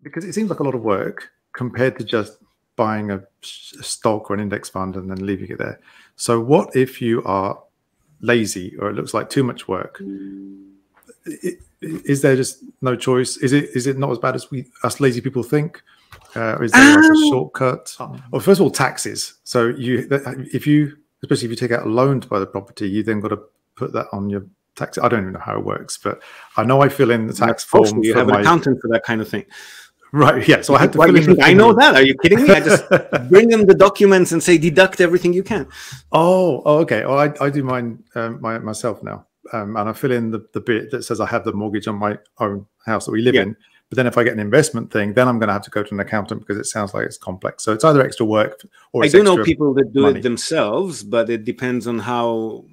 because it seems like a lot of work compared to just buying a stock or an index fund and then leaving it there. So what if you are lazy or it looks like too much work? Is there just no choice? Is it not as bad as us lazy people think? Or is there like a shortcut? Well, first of all, taxes. So especially if you take out a loan to buy the property, you then got to put that on your tax. I don't even know how it works, but I know I fill in the tax form. You have an accountant for that kind of thing. Right, yeah. So I had to fill in I know that. Are you kidding me? I just bring them the documents and say deduct everything you can. Oh, okay. Well, I do mine myself now. And I fill in the bit that says I have the mortgage on my own house that we live in. But then if I get an investment thing, then I'm going to have to go to an accountant because it sounds like it's complex. So it's either extra work or it's I do know people that do money. It themselves, but it depends on how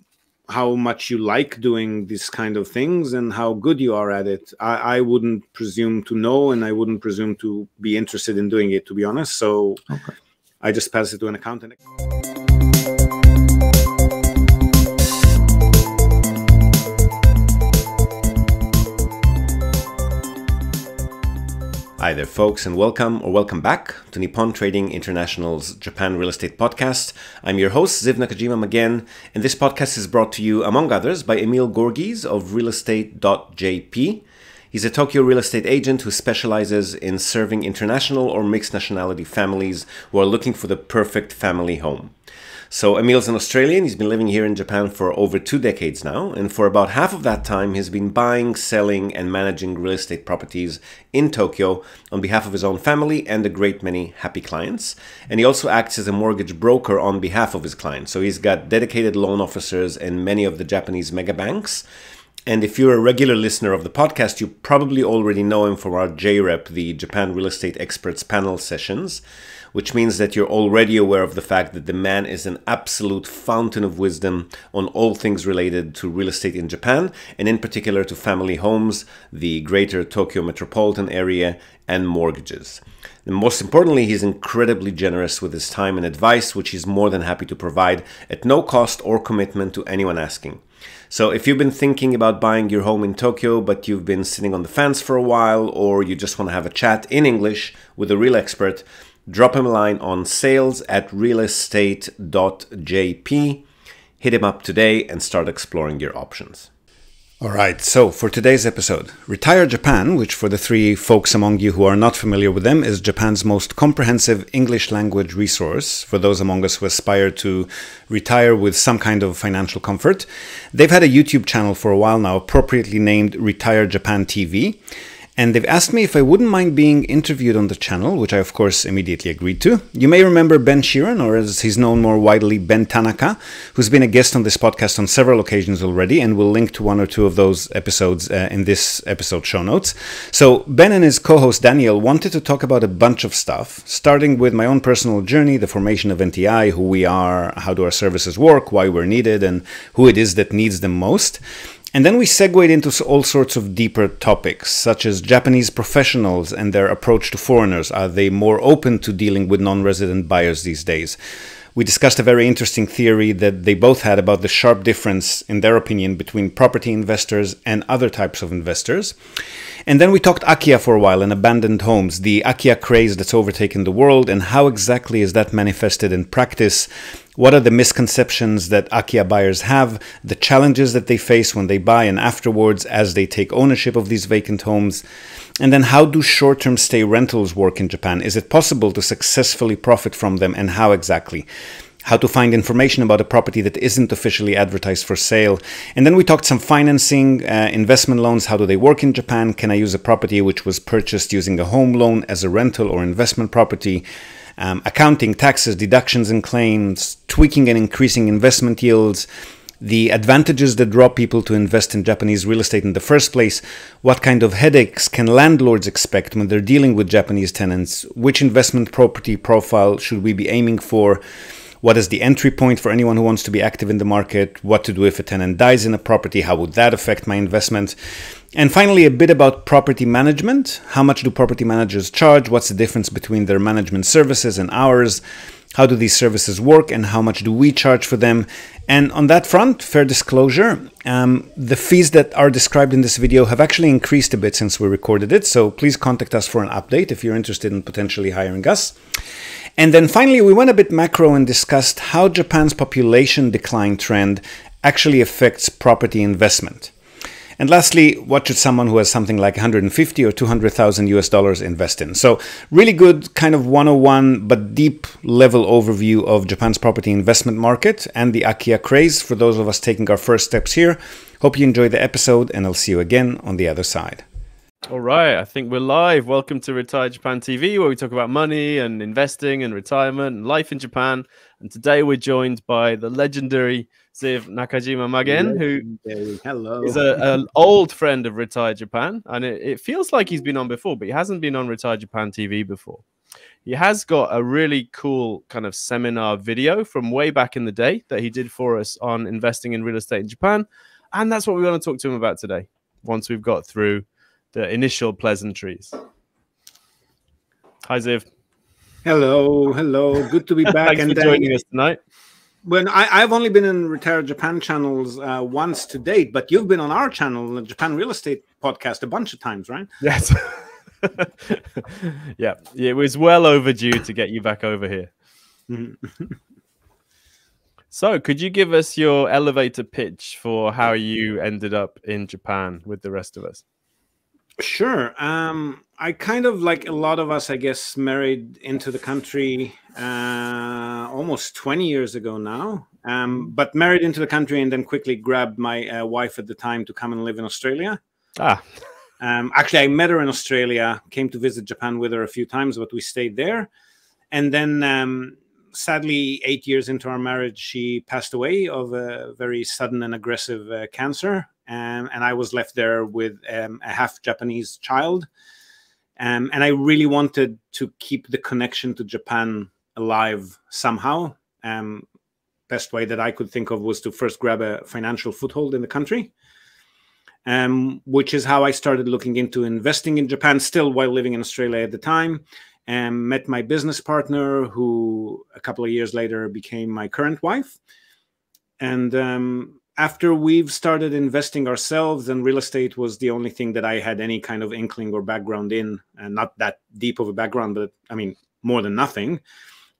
much you like doing these kind of things and how good you are at it. I wouldn't presume to know, and I wouldn't presume to be interested in doing it, to be honest. So I just pass it to an accountant. Hi there, folks, and welcome back to Nippon Trading International's Japan Real Estate Podcast. I'm your host, Ziv Nakajin again, and this podcast is brought to you, among others, by Emil of realestate.jp. He's a Tokyo real estate agent who specializes in serving international or mixed nationality families who are looking for the perfect family home. So Emil's an Australian. He's been living here in Japan for over 2 decades now, and for about half of that time he's been buying, selling, and managing real estate properties in Tokyo on behalf of his own family and a great many happy clients. And he also acts as a mortgage broker on behalf of his clients. So he's got dedicated loan officers in many of the Japanese mega banks. And if you're a regular listener of the podcast, you probably already know him from our JREP, the Japan Real Estate Experts Panel sessions, which means that you're already aware of the fact that the man is an absolute fountain of wisdom on all things related to real estate in Japan, and in particular to family homes, the greater Tokyo metropolitan area, and mortgages. And most importantly, he's incredibly generous with his time and advice, which he's more than happy to provide at no cost or commitment to anyone asking. So if you've been thinking about buying your home in Tokyo, but you've been sitting on the fence for a while, or you just want to have a chat in English with a real expert, drop him a line on sales@realestate.jp. Hit him up today and start exploring your options. All right, so for today's episode, Retire Japan, which for the 3 folks among you who are not familiar with them, is Japan's most comprehensive English language resource for those among us who aspire to retire with some kind of financial comfort. They've had a YouTube channel for a while now, appropriately named Retire Japan TV. And they've asked me if I wouldn't mind being interviewed on the channel, which I of course immediately agreed to. You may remember Ben Sheeran, or as he's known more widely, Ben Tanaka, who's been a guest on this podcast on several occasions already, and we'll link to 1 or 2 of those episodes in this episode show notes. So Ben and his co-host Daniel wanted to talk about a bunch of stuff, starting with my own personal journey, the formation of NTI, who we are, how do our services work, why we're needed, and who it is that needs them most. And then we segued into all sorts of deeper topics, such as Japanese professionals and their approach to foreigners. Are they more open to dealing with non-resident buyers these days? We discussed a very interesting theory that they both had about the sharp difference, in their opinion, between property investors and other types of investors. And then we talked Akiya for a while and abandoned homes, the Akiya craze that's overtaken the world, and how exactly is that manifested in practice? What are the misconceptions that Akiya buyers have, the challenges that they face when they buy and afterwards as they take ownership of these vacant homes? And then how do short-term stay rentals work in Japan? Is it possible to successfully profit from them, and how exactly? How to find information about a property that isn't officially advertised for sale. And then we talked some financing, investment loans. How do they work in Japan? Can I use a property which was purchased using a home loan as a rental or investment property? Accounting, taxes, deductions and claims, tweaking and increasing investment yields, the advantages that draw people to invest in Japanese real estate in the first place, what kind of headaches can landlords expect when they're dealing with Japanese tenants, which investment property profile should we be aiming for, what is the entry point for anyone who wants to be active in the market, what to do if a tenant dies in a property, how would that affect my investment, and finally a bit about property management. How much do property managers charge? What's the difference between their management services and ours? How do these services work and how much do we charge for them? And on that front, fair disclosure, the fees that are described in this video have actually increased a bit since we recorded it. So please contact us for an update if you're interested in potentially hiring us. And then finally, we went a bit macro and discussed how Japan's population decline trend actually affects property investment. And lastly, what should someone who has something like 150 or 200,000 US dollars invest in? So really good kind of 101 but deep level overview of Japan's property investment market and the Akia craze for those of us taking our first steps here. Hope you enjoyed the episode, and I'll see you again on the other side. All right, I think we're live. Welcome to Retire Japan TV, where we talk about money and investing and retirement and life in Japan. And today we're joined by the legendary Ziv Nakajin again, who is an old friend of Retire Japan. And it feels like he's been on before, but he hasn't been on Retire Japan TV before. He has got a really cool kind of seminar video from way back in the day that he did for us on investing in real estate in Japan. And that's what we want to talk to him about today, once we've got through the initial pleasantries. Hi, Ziv. Hello. Good to be back. Thanks for joining us tonight. Well, I've only been in Retire Japan channels once to date, but you've been on our channel, the Japan Real Estate Podcast, a bunch of times, right? Yes. Yeah, it was well overdue to get you back over here. So, could you give us your elevator pitch for how you ended up in Japan with the rest of us? Sure. I kind of, like a lot of us, I guess, married into the country almost 20 years ago now. But married into the country and then quickly grabbed my wife at the time to come and live in Australia. Actually, I met her in Australia, came to visit Japan with her a few times, but we stayed there. And then, sadly, 8 years into our marriage, she passed away of a very sudden and aggressive cancer. And I was left there with a half Japanese child. And I really wanted to keep the connection to Japan alive somehow. Best way that I could think of was to first grab a financial foothold in the country, which is how I started looking into investing in Japan, still while living in Australia at the time. And met my business partner, who a couple of years later became my current wife. And after we've started investing ourselves, and real estate was the only thing that I had any kind of inkling or background in, and not that deep of a background, but I mean, more than nothing.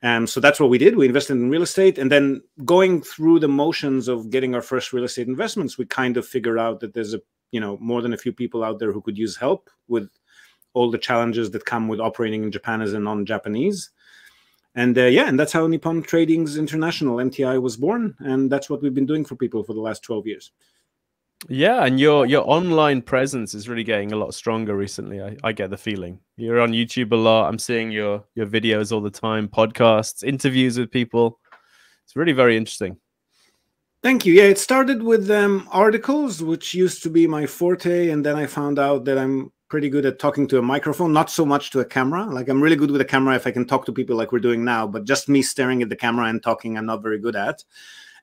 So that's what we did. We invested in real estate, and then going through the motions of getting our first real estate investments, we kind of figured out that there's more than a few people out there who could use help with all the challenges that come with operating in Japan as a non-Japanese. And and that's how Nippon Tradings International, NTI, was born. And that's what we've been doing for people for the last 12 years. Yeah, and your online presence is really getting a lot stronger recently. I get the feeling. You're on YouTube a lot. I'm seeing your videos all the time, podcasts, interviews with people. It's really very interesting. Thank you. Yeah, it started with articles, which used to be my forte. And then I found out that I'm pretty good at talking to a microphone, not so much to a camera. Like, I'm really good with a camera if I can talk to people like we're doing now, but just me staring at the camera and talking, I'm not very good at.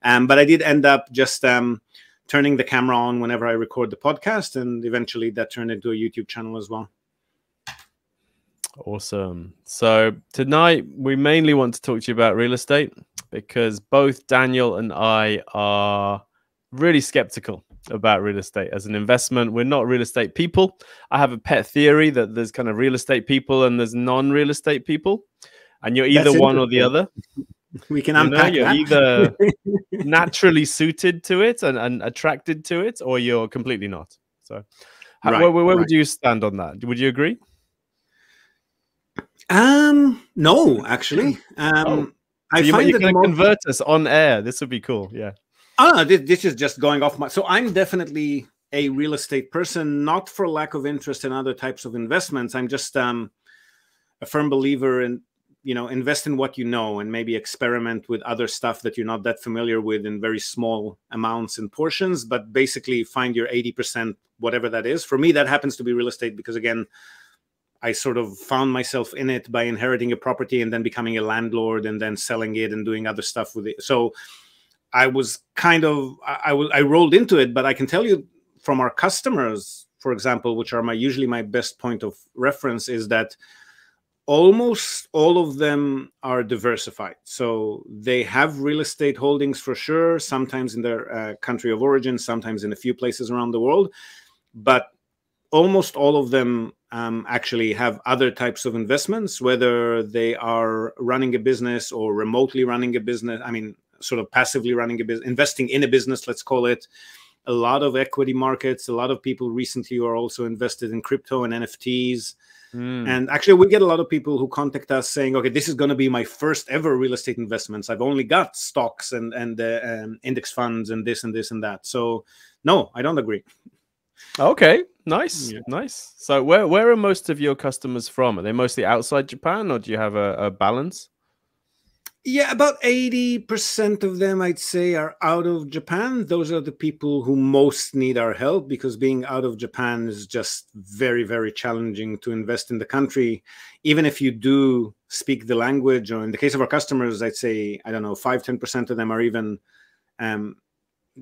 But I did end up just turning the camera on whenever I record the podcast, and eventually that turned into a YouTube channel as well. Awesome. So tonight we mainly want to talk to you about real estate, because both Daniel and I are really skeptical about real estate as an investment. We're not real estate people. I have a pet theory that there's kind of real estate people and there's non-real estate people, and you're either one or the other. We can unpack you're that. Either naturally suited to it and attracted to it, or you're completely not. So where would you stand on that? Would you agree? No, actually. So I you find that can convert us on air. This would be cool. Yeah. This is just going off my... So I'm definitely a real estate person, not for lack of interest in other types of investments. I'm just a firm believer in, invest in what you know, and maybe experiment with other stuff that you're not that familiar with in very small amounts and portions, but basically find your 80%, whatever that is. For me, that happens to be real estate because, again, I sort of found myself in it by inheriting a property and then becoming a landlord and then selling it and doing other stuff with it. So I was kind of, I rolled into it, but I can tell you from our customers, for example, which are usually my best point of reference, is that almost all of them are diversified. So they have real estate holdings for sure, sometimes in their country of origin, sometimes in a few places around the world. But almost all of them actually have other types of investments, whether they are running a business or remotely running a business. I mean, sort of passively running a business, investing in a business, let's call it. A lot of equity markets. A lot of people recently are also invested in crypto and NFTs. And actually, we get a lot of people who contact us saying, okay, this is going to be my first ever real estate investments. I've only got stocks and index funds and this and this and that. So no, I don't agree. Okay, nice, nice. So where are most of your customers from? Are they mostly outside Japan, or do you have a balance? Yeah, about 80% of them, I'd say, are out of Japan. Those are the people who most need our help, because being out of Japan is just very, very challenging to invest in the country. Even if you do speak the language, or in the case of our customers, I'd say, I don't know, 5-10% of them are even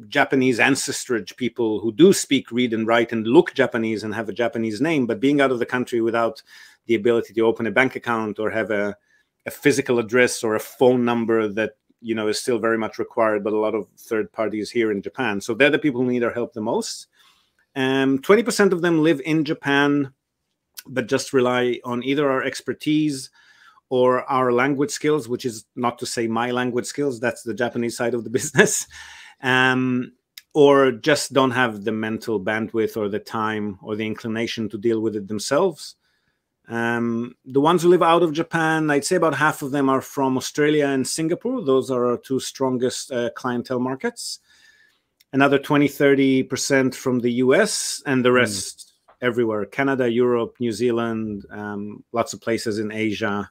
Japanese ancestrage people who do speak, read, and write and look Japanese and have a Japanese name, but being out of the country without the ability to open a bank account or have a physical address or a phone number that, you know, is still very much required, but a lot of third parties here in Japan. So they're the people who need our help the most. 20% of them live in Japan, but just rely on either our expertise or our language skills, which is not to say my language skills, that's the Japanese side of the business, or just don't have the mental bandwidth or the time or the inclination to deal with it themselves. The ones who live out of Japan, I'd say about half of them are from Australia and Singapore. Those are our two strongest clientele markets. Another 20-30% from the US, and the rest everywhere: Canada, Europe, New Zealand, lots of places in Asia.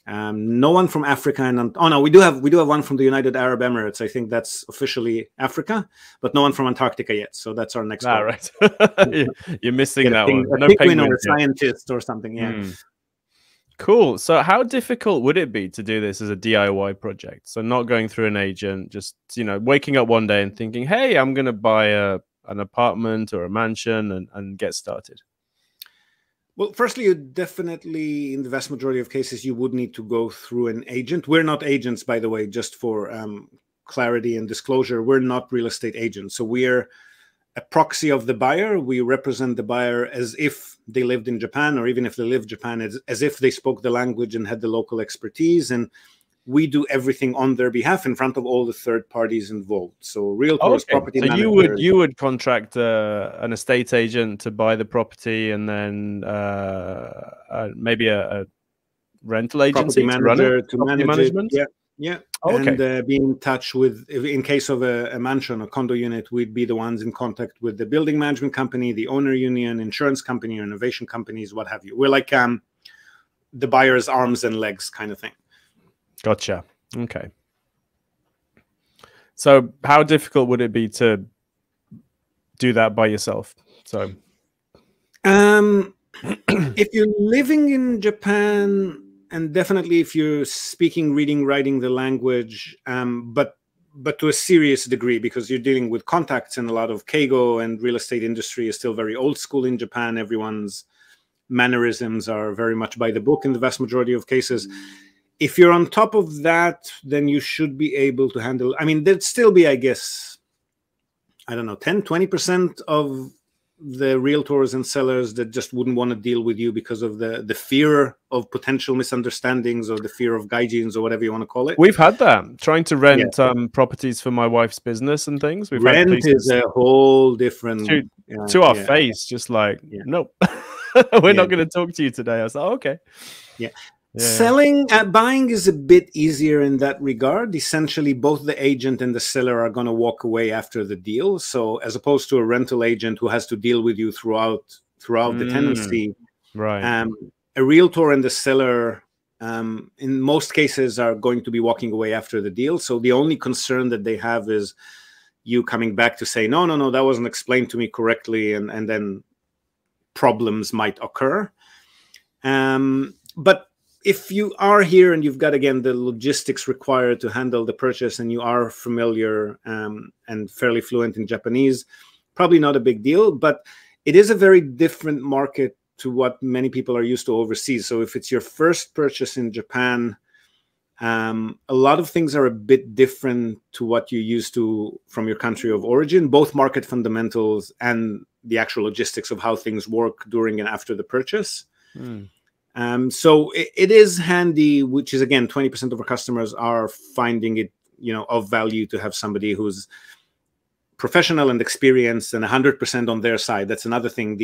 No one from Africa, and oh no, we do have one from the United Arab Emirates. I think that's officially Africa, but no one from Antarctica yet. So that's our next. Right. You're missing that one. No penguin or a scientist or something. Yeah. Cool. So how difficult would it be to do this as a DIY project? So not going through an agent, just, you know, waking up one day and thinking, hey, I'm going to buy an apartment or a mansion and get started. Well, firstly, you definitely, in the vast majority of cases, you would need to go through an agent. We're not agents, by the way, just for clarity and disclosure. We're not real estate agents. So we're a proxy of the buyer. We represent the buyer as if they lived in Japan, or even if they live in Japan, as if they spoke the language and had the local expertise. And we do everything on their behalf in front of all the third parties involved. So realtors, property managers. So you would contract an estate agent to buy the property, and then maybe a rental agency to manage management. It. Yeah. And be in touch with, in case of a mansion or condo unit, we'd be the ones in contact with the building management company, the owner union, insurance company, or innovation companies, what have you. We're like the buyer's arms and legs kind of thing. Gotcha. Okay. So how difficult would it be to do that by yourself? So if you're living in Japan, and definitely if you're speaking, reading, writing the language, but to a serious degree, because you're dealing with contacts, and a lot of keigo and real estate industry is still very old school in Japan. Everyone's mannerisms are very much by the book in the vast majority of cases. If you're on top of that, then you should be able to handle. I mean, there'd still be, I guess, I don't know, 10-20% of the realtors and sellers that just wouldn't want to deal with you because of the fear of potential misunderstandings, or the fear of gaijins, or whatever you want to call it. We've had that, trying to rent properties for my wife's business and things. Rent is a whole different to our face, just like, nope, we're not going to talk to you today. I was like, okay. Yeah. Selling, buying is a bit easier in that regard. Essentially, both the agent and the seller are going to walk away after the deal. So as opposed to a rental agent who has to deal with you throughout the tenancy, right? A realtor and the seller, in most cases, are going to be walking away after the deal. So the only concern that they have is you coming back to say, no, that wasn't explained to me correctly, and then problems might occur. But if you are here and you've got, again, the logistics required to handle the purchase, and you are familiar and fairly fluent in Japanese, probably not a big deal. But it is a very different market to what many people are used to overseas. So if it's your first purchase in Japan, a lot of things are a bit different to what you're used to from your country of origin, both market fundamentals and the actual logistics of how things work during and after the purchase. So it is handy, which is, again, 20% of our customers are finding it, of value to have somebody who's professional and experienced and 100% on their side. That's another thing.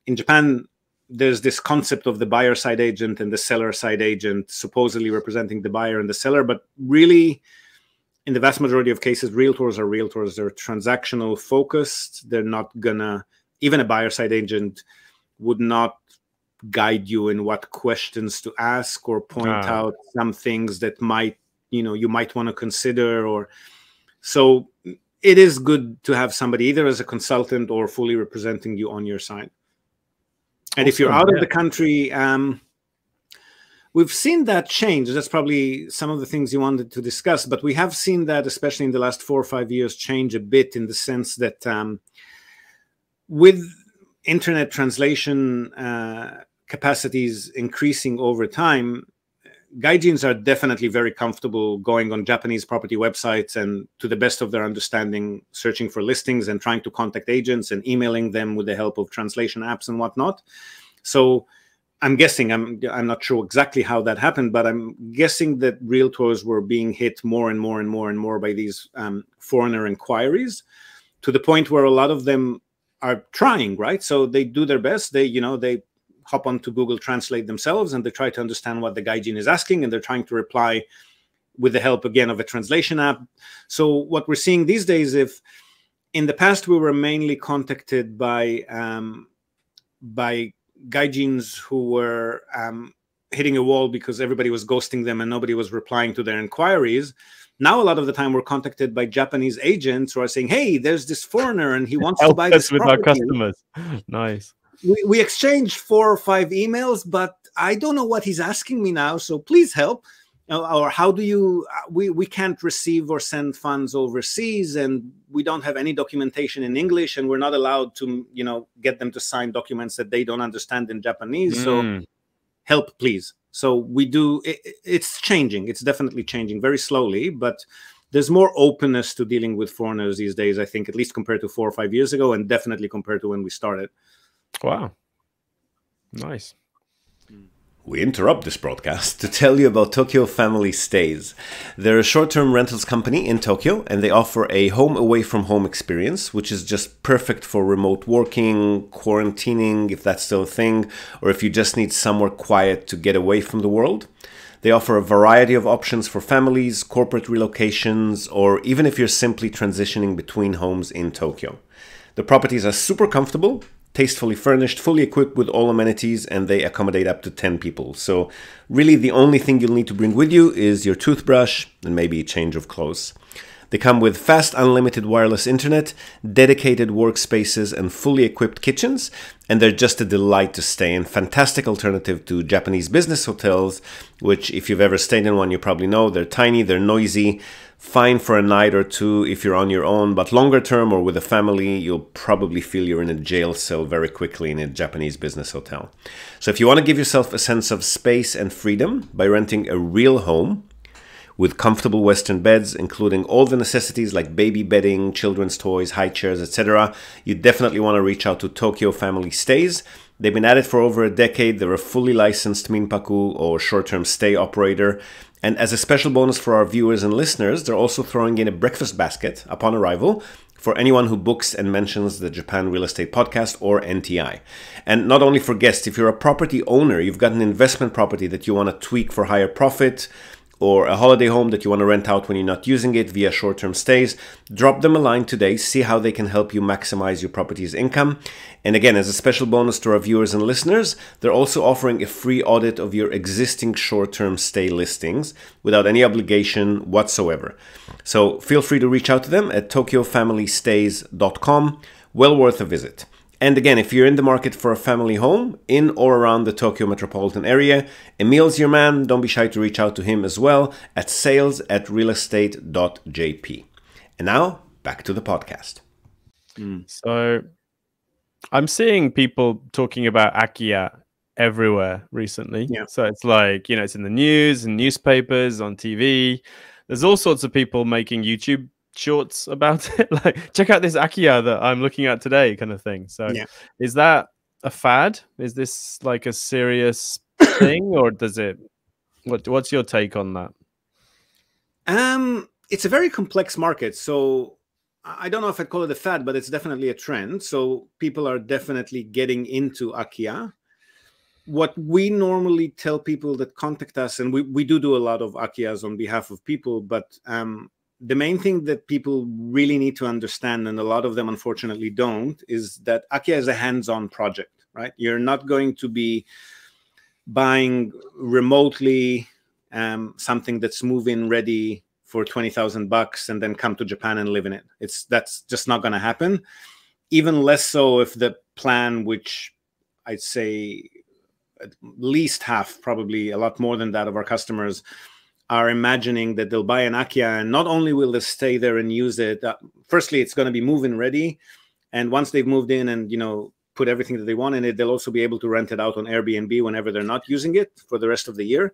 In Japan, there's this concept of the buyer side agent and the seller side agent supposedly representing the buyer and the seller, but really, in the vast majority of cases, realtors are realtors. They're transactional focused. They're not gonna, even a buyer side agent would not guide you in what questions to ask or point out some things that might, you might want to consider. Or so it is good to have somebody either as a consultant or fully representing you on your side. And if you're out of the country, we've seen that change. That's probably some of the things you wanted to discuss, but we have seen that, especially in the last 4 or 5 years, change a bit, in the sense that with internet translation capacities increasing over time, gaijins are definitely very comfortable going on Japanese property websites and, to the best of their understanding, searching for listings and trying to contact agents and emailing them with the help of translation apps and whatnot. So I'm guessing, I'm not sure exactly how that happened, but I'm guessing that realtors were being hit more and more and more and more by these foreigner inquiries, to the point where a lot of them are trying, right? So they do their best. They hop onto Google Translate themselves and they try to understand what the gaijin is asking, and they're trying to reply with the help, again, of a translation app. So what we're seeing these days, if in the past we were mainly contacted by gaijins who were hitting a wall because everybody was ghosting them and nobody was replying to their inquiries, now a lot of the time we're contacted by Japanese agents who are saying, hey, there's this foreigner and he wants to buy this property. With our customers. Nice. We exchanged 4 or 5 emails, but I don't know what he's asking me now, so please help. Or how do you, we can't receive or send funds overseas, and we don't have any documentation in English, and we're not allowed to, get them to sign documents that they don't understand in Japanese. So help, please. So we do, it's changing. It's definitely changing very slowly, but there's more openness to dealing with foreigners these days, I think, at least compared to 4 or 5 years ago, and definitely compared to when we started. Wow. Nice. We interrupt this broadcast to tell you about Tokyo Family Stays. They're a short-term rentals company in Tokyo, and they offer a home away from home experience, which is just perfect for remote working, quarantining, if that's still a thing, or if you just need somewhere quiet to get away from the world. They offer a variety of options for families, corporate relocations, or even if you're simply transitioning between homes in Tokyo. The properties are super comfortable, tastefully furnished, fully equipped with all amenities, and they accommodate up to 10 people. So really the only thing you'll need to bring with you is your toothbrush and maybe a change of clothes. They come with fast unlimited wireless internet, dedicated workspaces, and fully equipped kitchens, and they're just a delight to stay in. Fantastic alternative to Japanese business hotels, which if you've ever stayed in one, you probably know they're tiny, they're noisy, fine for a night or two if you're on your own, but longer term or with a family, you'll probably feel you're in a jail cell very quickly in a Japanese business hotel. So if you want to give yourself a sense of space and freedom by renting a real home with comfortable Western beds, including all the necessities like baby bedding, children's toys, high chairs, etc., you definitely want to reach out to Tokyo Family Stays. They've been at it for over a decade. They're a fully licensed minpaku or short-term stay operator. And as a special bonus for our viewers and listeners, they're also throwing in a breakfast basket upon arrival for anyone who books and mentions the Japan Real Estate Podcast or NTI. And not only for guests, if you're a property owner, you've got an investment property that you want to tweak for higher profit, or a holiday home that you want to rent out when you're not using it via short-term stays, drop them a line today, see how they can help you maximize your property's income. And again, as a special bonus to our viewers and listeners, they're also offering a free audit of your existing short-term stay listings without any obligation whatsoever. So feel free to reach out to them at tokyofamilystays.com. Well worth a visit. And again, if you're in the market for a family home in or around the Tokyo metropolitan area, Emil's your man. Don't be shy to reach out to him as well at sales@realestate.jp. And now, back to the podcast. So I'm seeing people talking about Akiya everywhere recently. Yeah. So it's like, you know, it's in the news and newspapers, on TV. There's all sorts of people making YouTube shorts about it. Like, check out this Akiya that I'm looking at today, kind of thing. So Yeah. is that a fad? Is this like a serious thing, or does it what's your take on that? It's a very complex market. So I don't know if I'd call it a fad, but it's definitely a trend. So people are definitely getting into Akiya. What we normally tell people that contact us, and we do a lot of Akiyas on behalf of people, but the main thing that people really need to understand, and a lot of them unfortunately don't, is that Akiya is a hands-on project, right? You're not going to be buying remotely something that's move-in ready for $20,000 and then come to Japan and live in it. That's just not going to happen. Even less so if the plan, which I'd say at least half, probably a lot more than that, of our customers are imagining that they'll buy an Akiya, and not only will they stay there and use it, firstly, it's going to be move-in ready. And once they've moved in and, you know, put everything that they want in it, they'll also be able to rent it out on Airbnb whenever they're not using it for the rest of the year.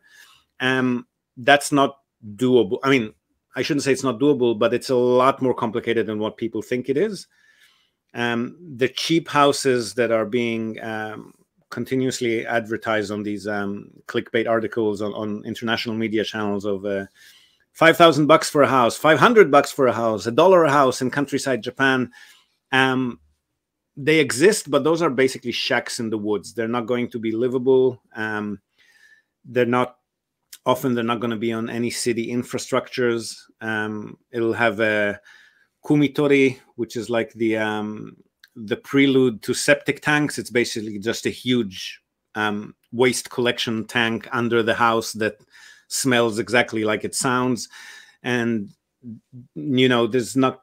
That's not doable. I mean, I shouldn't say it's not doable, but it's a lot more complicated than what people think it is. The cheap houses that are being continuously advertised on these clickbait articles on international media channels of $5,000 for a house, $500 for a house, $1 a house in countryside Japan. They exist, but those are basically shacks in the woods. They're not going to be livable. They're not going to be on any city infrastructures. It'll have a kumitori, which is like the prelude to septic tanks. It's basically just a huge waste collection tank under the house that smells exactly like it sounds. And, you know,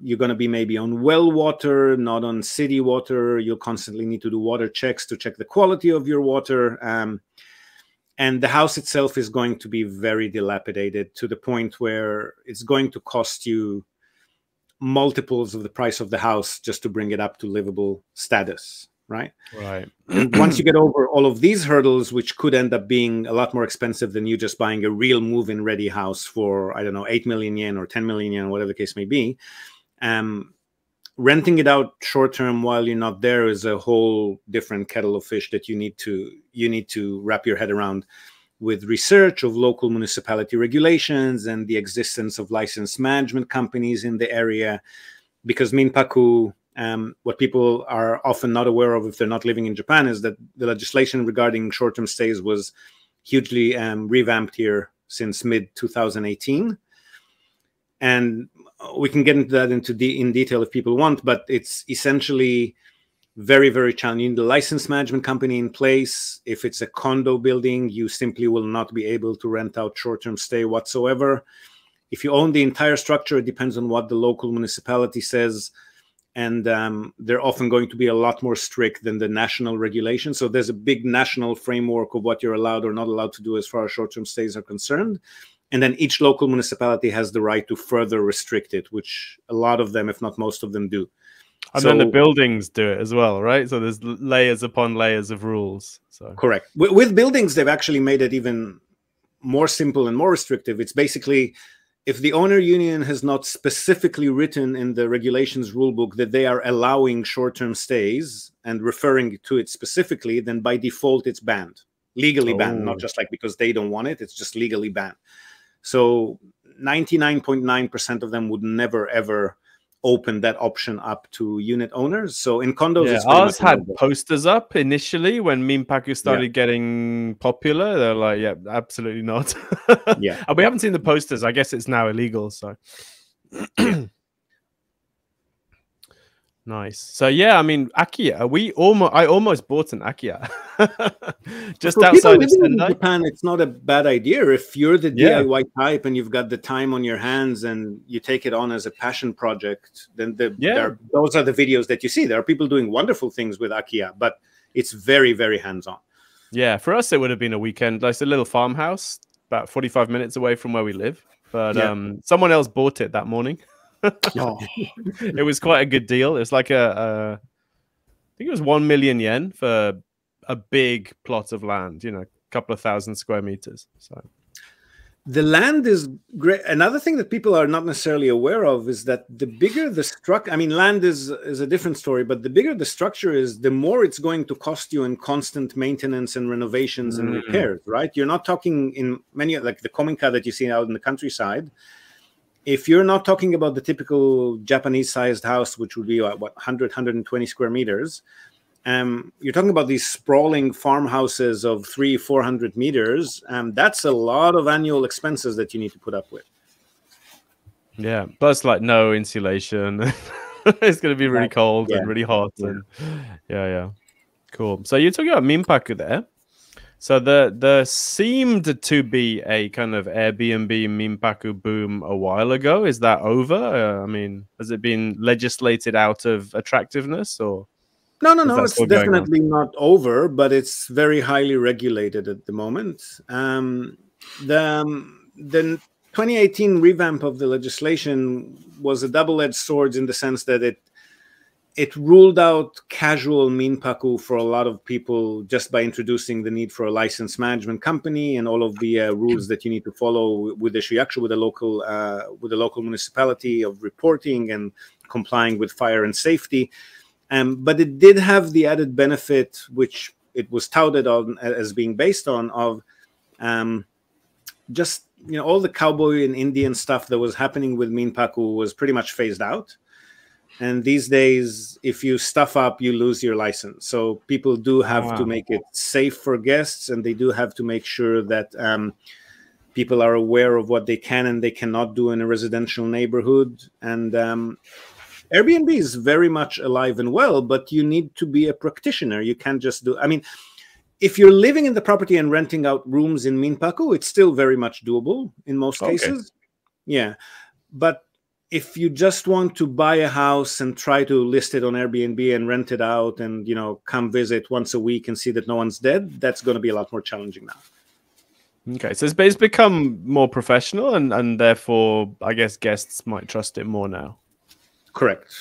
you're going to be maybe on well water, not on city water. You'll constantly need to do water checks to check the quality of your water. And the house itself is going to be very dilapidated to the point where it's going to cost you multiples of the price of the house just to bring it up to livable status, right? Right. And once you get over all of these hurdles, which could end up being a lot more expensive than you just buying a real move-in ready house for, I don't know, 8 million yen or 10 million yen, whatever the case may be, renting it out short-term while you're not there is a whole different kettle of fish that you need to wrap your head around, with research of local municipality regulations and the existence of licensed management companies in the area. Because Minpaku, what people are often not aware of if they're not living in Japan, is that the legislation regarding short-term stays was hugely revamped here since mid-2018. And we can get into that in detail if people want, but it's essentially very, very challenging. You need a licensed management company in place. If it's a condo building, you simply will not be able to rent out short-term stay whatsoever. If you own the entire structure, it depends on what the local municipality says. And they're often going to be a lot more strict than the national regulation. So there's a big national framework of what you're allowed or not allowed to do as far as short-term stays are concerned. And then each local municipality has the right to further restrict it, which a lot of them, if not most of them, do. And then the buildings do it as well, right? So there's layers upon layers of rules. So correct. With buildings, they've actually made it even more simple and more restrictive. It's basically, if the owner union has not specifically written in the regulations rulebook that they are allowing short-term stays and referring to it specifically, then by default it's banned, legally banned, not just like because they don't want it, it's just legally banned. So 99.9% of them would never, ever open that option up to unit owners. So in condos, it's ours had posters up initially when Minpaku started getting popular. They're like, yeah, absolutely not. Yeah. And we haven't seen the posters. I guess it's now illegal. So nice. So yeah, I mean, Akiya. I almost bought an Akiya just outside of Sendai. In Japan, it's not a bad idea if you're the DIY type and you've got the time on your hands and you take it on as a passion project. Then those are the videos that you see. There are people doing wonderful things with Akiya, but it's very, very hands-on. Yeah, for us, it would have been a weekend. Like a little farmhouse, about 45 minutes away from where we live. But someone else bought it that morning. It was quite a good deal. It's like a think it was 1 million yen for a big plot of land, you know, a couple of thousand square meters. So the land is great. Another thing that people are not necessarily aware of is that the bigger the structure, I mean, land is a different story, but the bigger the structure is, the more it's going to cost you in constant maintenance and renovations and repairs, right? You're not talking in many, like the kominka that you see out in the countryside. If you're not talking about the typical Japanese-sized house, which would be what 100, 120 square meters, you're talking about these sprawling farmhouses of 300-400 meters. That's a lot of annual expenses that you need to put up with. Yeah, plus like no insulation. It's going to be really cold and really hot. Yeah. And yeah, cool. So you're talking about minpaku there. So there seemed to be a kind of Airbnb minpaku boom a while ago. Is that over? I mean, has it been legislated out of attractiveness, or? No, it's definitely not over, but it's very highly regulated at the moment. The 2018 revamp of the legislation was a double-edged sword in the sense that it ruled out casual minpaku for a lot of people just by introducing the need for a licensed management company and all of the rules that you need to follow with the shiyakusho, with the local municipality, of reporting and complying with fire and safety. But it did have the added benefit, which it was touted on as being based on, of just, you know, all the cowboy and Indian stuff that was happening with minpaku was pretty much phased out. And these days, if you stuff up, you lose your license. So people do have to make it safe for guests, and they do have to make sure that people are aware of what they can and they cannot do in a residential neighborhood. And Airbnb is very much alive and well, but you need to be a practitioner. You can't just do, I mean, if you're living in the property and renting out rooms in minpaku, it's still very much doable in most cases. Yeah. But if you just want to buy a house and try to list it on Airbnb and rent it out and, you know, come visit once a week and see that no one's dead, that's going to be a lot more challenging now. Okay, so it's become more professional, and therefore, I guess guests might trust it more now. Correct.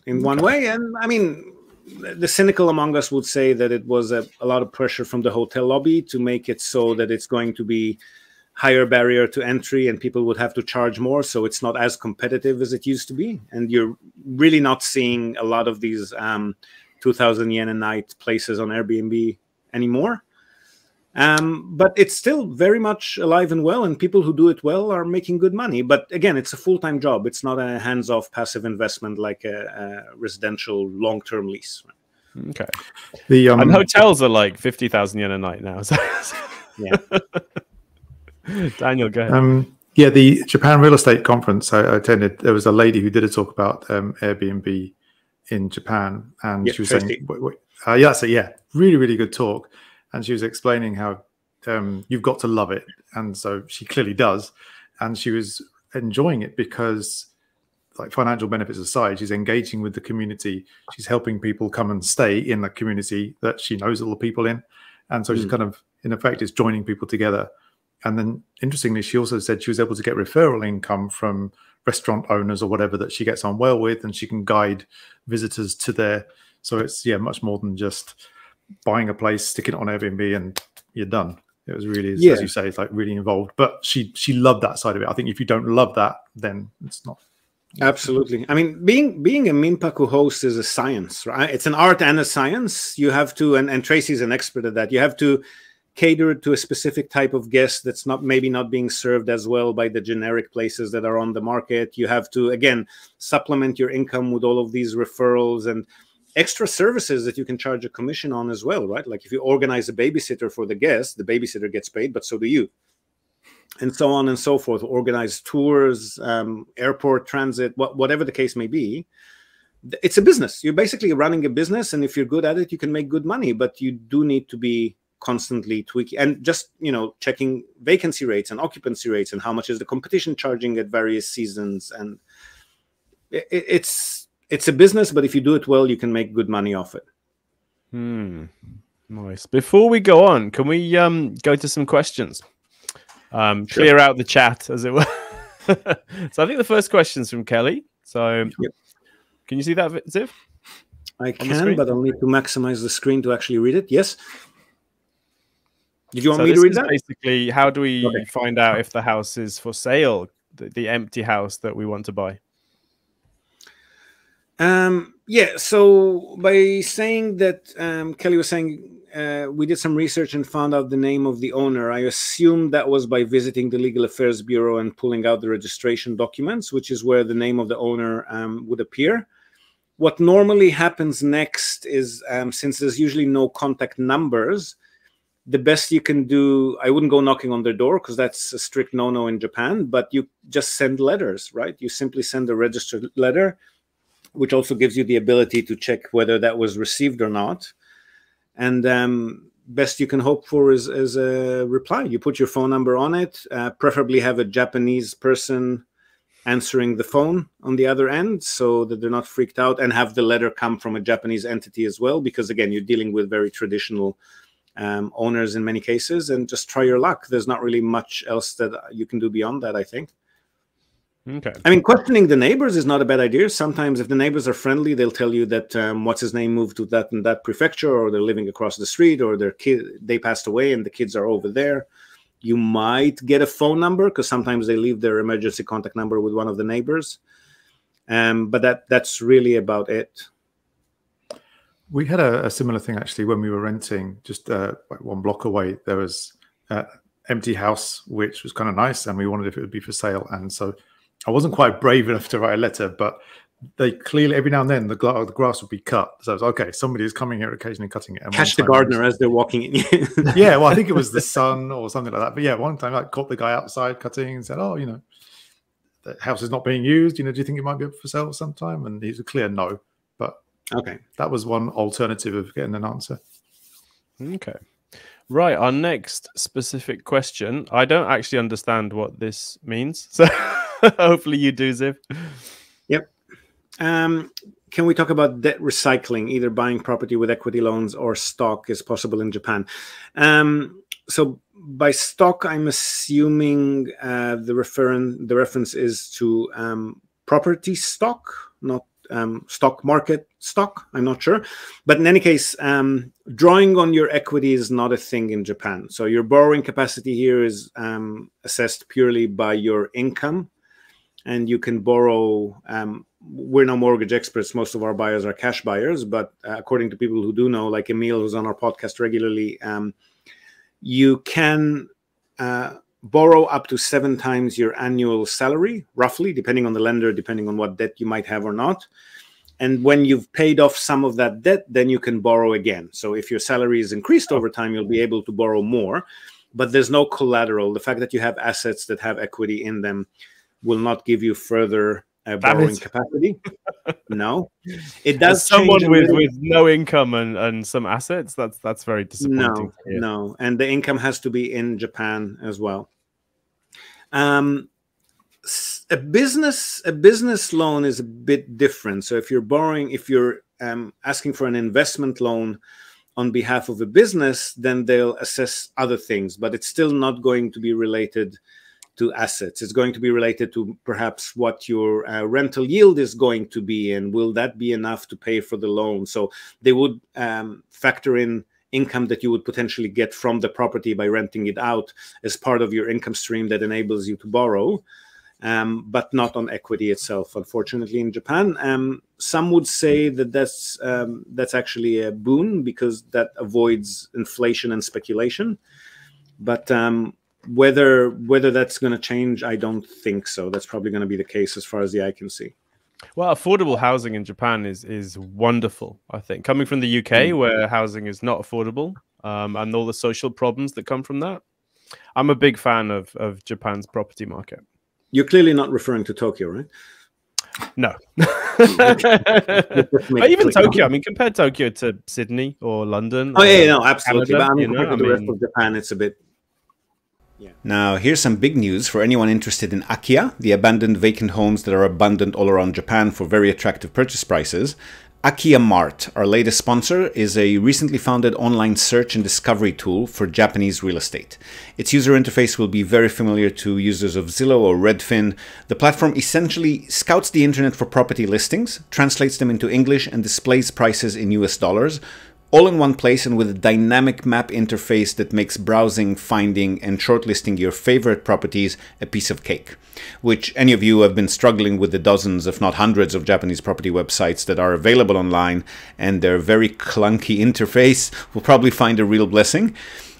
In one way. And I mean, the cynical among us would say that it was a lot of pressure from the hotel lobby to make it so that it's going to be higher barrier to entry and people would have to charge more. So it's not as competitive as it used to be. And you're really not seeing a lot of these 2,000 yen a night places on Airbnb anymore. But it's still very much alive and well, and people who do it well are making good money. But again, it's a full-time job. It's not a hands-off passive investment like a residential long-term lease. Okay. And hotels are like 50,000 yen a night now. So. Yeah. Daniel, go ahead. Yeah, the Japan Real Estate Conference I attended, there was a lady who did a talk about Airbnb in Japan, and she was saying, really, really good talk. And she was explaining how you've got to love it. And so she clearly does. And she was enjoying it because, like, financial benefits aside, she's engaging with the community. She's helping people come and stay in the community that she knows all the people in. And so she's kind of, in effect, is joining people together. And then, interestingly, she also said she was able to get referral income from restaurant owners or whatever that she gets on well with, and she can guide visitors to there. So it's, much more than just buying a place, sticking it on Airbnb, and you're done. It was really, as you say, it's like really involved. But she loved that side of it. I think if you don't love that, then it's not. Absolutely. I mean, being a minpaku host is a science, right? It's an art and a science. You have to, and Tracy's an expert at that. You have to cater to a specific type of guest that's maybe not being served as well by the generic places that are on the market. You have to, again, supplement your income with all of these referrals and extra services that you can charge a commission on as well, right? Like if you organize a babysitter for the guest, the babysitter gets paid, but so do you. And so on and so forth. Organize tours, airport transit, whatever the case may be. It's a business. You're basically running a business, and if you're good at it, you can make good money, but you do need to be constantly tweaking and just, checking vacancy rates and occupancy rates and how much is the competition charging at various seasons. And it's a business, but if you do it well, you can make good money off it. Nice. Before we go on, can we go to some questions? Clear out the chat, as it were. So I think the first question is from Kelly. So can you see that, Ziv? I can, but I'll need to maximize the screen to actually read it. Yes. Did you want me to read that? Basically, how do we find out if the house is for sale, the empty house that we want to buy? Yeah, so by saying that, Kelly was saying we did some research and found out the name of the owner. I assume that was by visiting the Legal Affairs Bureau and pulling out the registration documents, which is where the name of the owner would appear. What normally happens next is, since there's usually no contact numbers, the best you can do, I wouldn't go knocking on their door because that's a strict no-no in Japan, but you just send letters, right? You simply send a registered letter, which also gives you the ability to check whether that was received or not. And best you can hope for is a reply. You put your phone number on it, preferably have a Japanese person answering the phone on the other end so that they're not freaked out, and have the letter come from a Japanese entity as well, because again, you're dealing with very traditional owners in many cases, and just try your luck. There's not really much else that you can do beyond that, I think. Okay. I mean, questioning the neighbors is not a bad idea. Sometimes if the neighbors are friendly, they'll tell you that what's his name moved to that and that prefecture, or they're living across the street, or they passed away and the kids are over there. You might get a phone number because sometimes they leave their emergency contact number with one of the neighbors. But that's really about it. We had a similar thing actually when we were renting just like 1 block away. There was an empty house, which was kind of nice, and we wondered if it would be for sale. And so I wasn't quite brave enough to write a letter, but they clearly, every now and then, the grass would be cut. So I was okay, somebody is coming here occasionally cutting it. And catch the gardener as they're walking in. Yeah, well, I think it was the son or something like that. But yeah, one time I caught the guy outside cutting and said, "Oh, you know, the house is not being used. You know, do you think it might be up for sale sometime?" And he's a clear no. But okay, that was one alternative of getting an answer. Okay. Right, our next specific question. I don't actually understand what this means, so hopefully you do, Ziv. Yep. Can we talk about debt recycling? Either buying property with equity loans or stock is possible in Japan. So by stock, I'm assuming the reference is to property stock, not stock market stock. I'm not sure, but in any case, drawing on your equity is not a thing in Japan. So your borrowing capacity here is assessed purely by your income, and you can borrow. We're no mortgage experts. Most of our buyers are cash buyers, but according to people who do know, like Emil, who's on our podcast regularly, you can borrow up to 7 times your annual salary, roughly, depending on the lender, depending on what debt you might have or not. And when you've paid off some of that debt, then you can borrow again. So if your salary is increased over time, you'll be able to borrow more, but there's no collateral. The fact that you have assets that have equity in them will not give you further borrowing capacity. No, it does. As someone with no income and some assets, that's very disappointing. No, and the income has to be in Japan as well. A business loan is a bit different. So if you're asking for an investment loan on behalf of a business, then they'll assess other things, but it's still not going to be related to assets. It's going to be related to perhaps what your rental yield is going to be, and will that be enough to pay for the loan? So they would factor in income that you would potentially get from the property by renting it out as part of your income stream that enables you to borrow, but not on equity itself, unfortunately, in Japan. Some would say that that's actually a boon because that avoids inflation and speculation. But whether that's going to change, I don't think so. That's probably going to be the case as far as the eye can see. Well, affordable housing in Japan is wonderful, I think. Coming from the UK, where housing is not affordable, and all the social problems that come from that, I'm a big fan of Japan's property market. You're clearly not referring to Tokyo, right? No. But even Tokyo, I mean, compare Tokyo to Sydney or London. Oh, yeah, no, absolutely. Canada, but I mean, compared to the rest of Japan, it's a bit... Yeah. Now, here's some big news for anyone interested in Akiya, the abandoned vacant homes that are abundant all around Japan for very attractive purchase prices. Akihabara, our latest sponsor, is a recently founded online search and discovery tool for Japanese real estate. Its user interface will be very familiar to users of Zillow or Redfin. The platform essentially scouts the internet for property listings, translates them into English, and displays prices in US dollars, all in one place and with a dynamic map interface that makes browsing, finding, and shortlisting your favorite properties a piece of cake. Which any of you who have been struggling with the dozens, if not hundreds, of Japanese property websites that are available online and their very clunky interface will probably find a real blessing.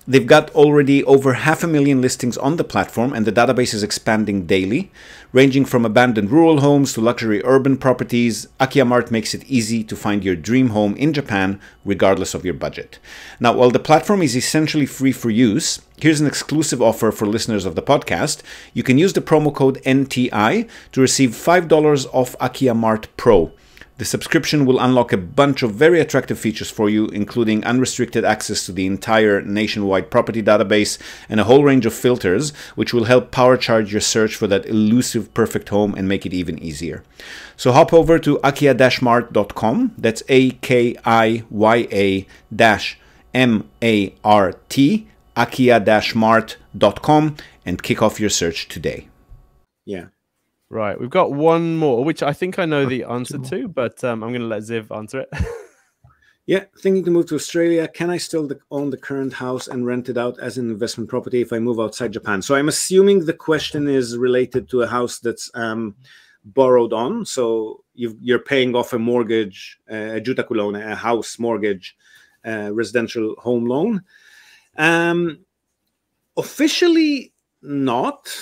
They've got already over 500,000 listings on the platform, and the database is expanding daily. Ranging from abandoned rural homes to luxury urban properties, Akihabara makes it easy to find your dream home in Japan, regardless of your budget. Now, while the platform is essentially free for use, here's an exclusive offer for listeners of the podcast. You can use the promo code NTI to receive $5 off Akihabara Pro. The subscription will unlock a bunch of very attractive features for you, including unrestricted access to the entire nationwide property database and a whole range of filters, which will help power charge your search for that elusive perfect home and make it even easier. So hop over to akia-mart.com, that's AKIYA-MART, akia-mart.com, and kick off your search today. Yeah. Right, we've got one more, which I think I know the answer to, but I'm going to let Ziv answer it. Yeah, thinking to move to Australia. Can I still own the current house and rent it out as an investment property if I move outside Japan? So I'm assuming the question is related to a house that's borrowed on. So you're paying off a mortgage, a jutaku loan, a house mortgage, residential home loan. Officially not.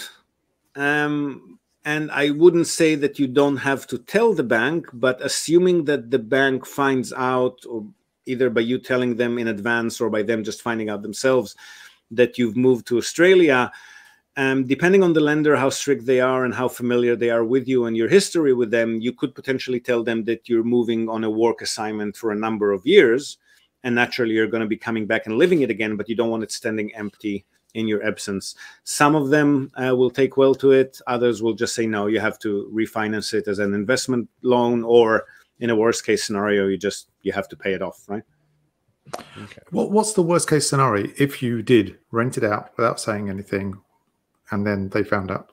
And I wouldn't say that you don't have to tell the bank, but assuming that the bank finds out, or either by you telling them in advance or by them just finding out themselves that you've moved to Australia, depending on the lender, how strict they are and how familiar they are with you and your history with them, you could potentially tell them that you're moving on a work assignment for a number of years. And naturally, you're going to be coming back and living it again, but you don't want it standing empty in your absence. Some of them will take well to it. Others will just say, no, you have to refinance it as an investment loan, or in a worst case scenario, you have to pay it off, right? Okay. What's the worst case scenario if you did rent it out without saying anything and then they found out?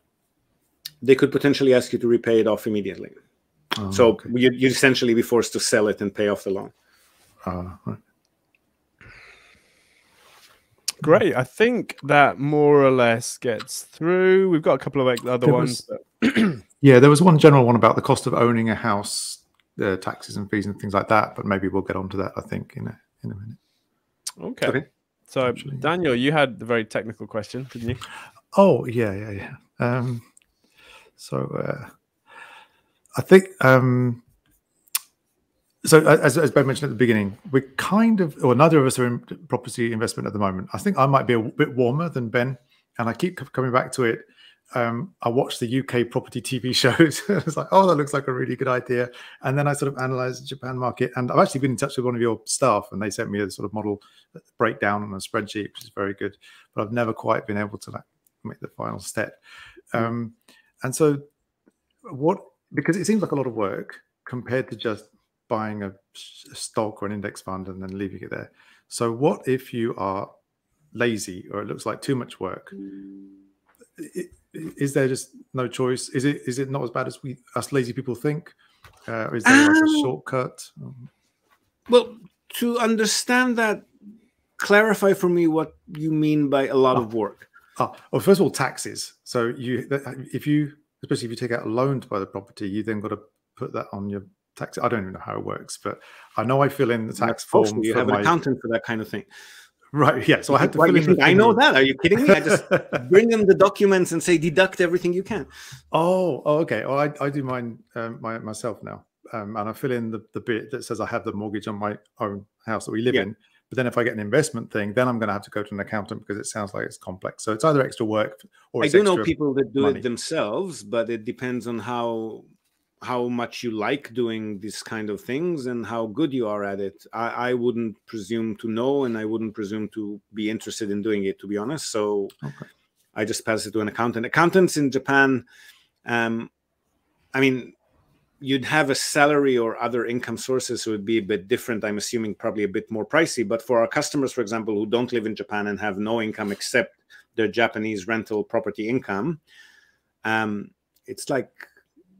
They could potentially ask you to repay it off immediately. Oh, so okay. You'd essentially be forced to sell it and pay off the loan. Right. Great. I think that more or less gets through. We've got a couple of other ones. Yeah, there was one general one about the cost of owning a house, taxes and fees and things like that. But maybe we'll get onto that, I think, in a minute. Okay. So, actually, Daniel, you had the very technical question, didn't you? Oh, yeah. I think... So as Ben mentioned at the beginning, we're neither of us are in property investment at the moment. I think I might be a bit warmer than Ben, and I keep coming back to it. I watched the UK property TV shows. I was like, oh, that looks like a really good idea. And then I sort of analyzed the Japan market, and I've actually been in touch with one of your staff, and they sent me a sort of model breakdown on a spreadsheet, which is very good. But I've never quite been able to make the final step. And so because it seems like a lot of work compared to just buying a stock or an index fund and then leaving it there. So what if you are lazy or it looks like too much work? Is there just no choice? Is it not as bad as us lazy people think? Or is there like a shortcut? Well, to understand that, clarify for me what you mean by a lot of work. Well, first of all, taxes. So especially if you take out a loan to buy the property, you then got to put that on your tax. I don't even know how it works, but I know I fill in the tax form. You have an accountant for that kind of thing, right? Yeah. So I had to fill in. I know that. Are you kidding me? I just bring them the documents and say deduct everything you can. Oh, okay. Well, I do mine myself now, and I fill in the bit that says I have the mortgage on my own house that we live in. But then if I get an investment thing, then I'm going to have to go to an accountant because it sounds like it's complex. So it's either extra work or it's I do know people that do it themselves, but it depends on how much you like doing these kind of things and how good you are at it. I wouldn't presume to know, and I wouldn't presume to be interested in doing it, to be honest. So I just pass it to an accountant. Accountants in Japan, I mean, you'd have a salary or other income sources, so it would be a bit different. I'm assuming probably a bit more pricey. But for our customers, for example, who don't live in Japan and have no income except their Japanese rental property income, it's like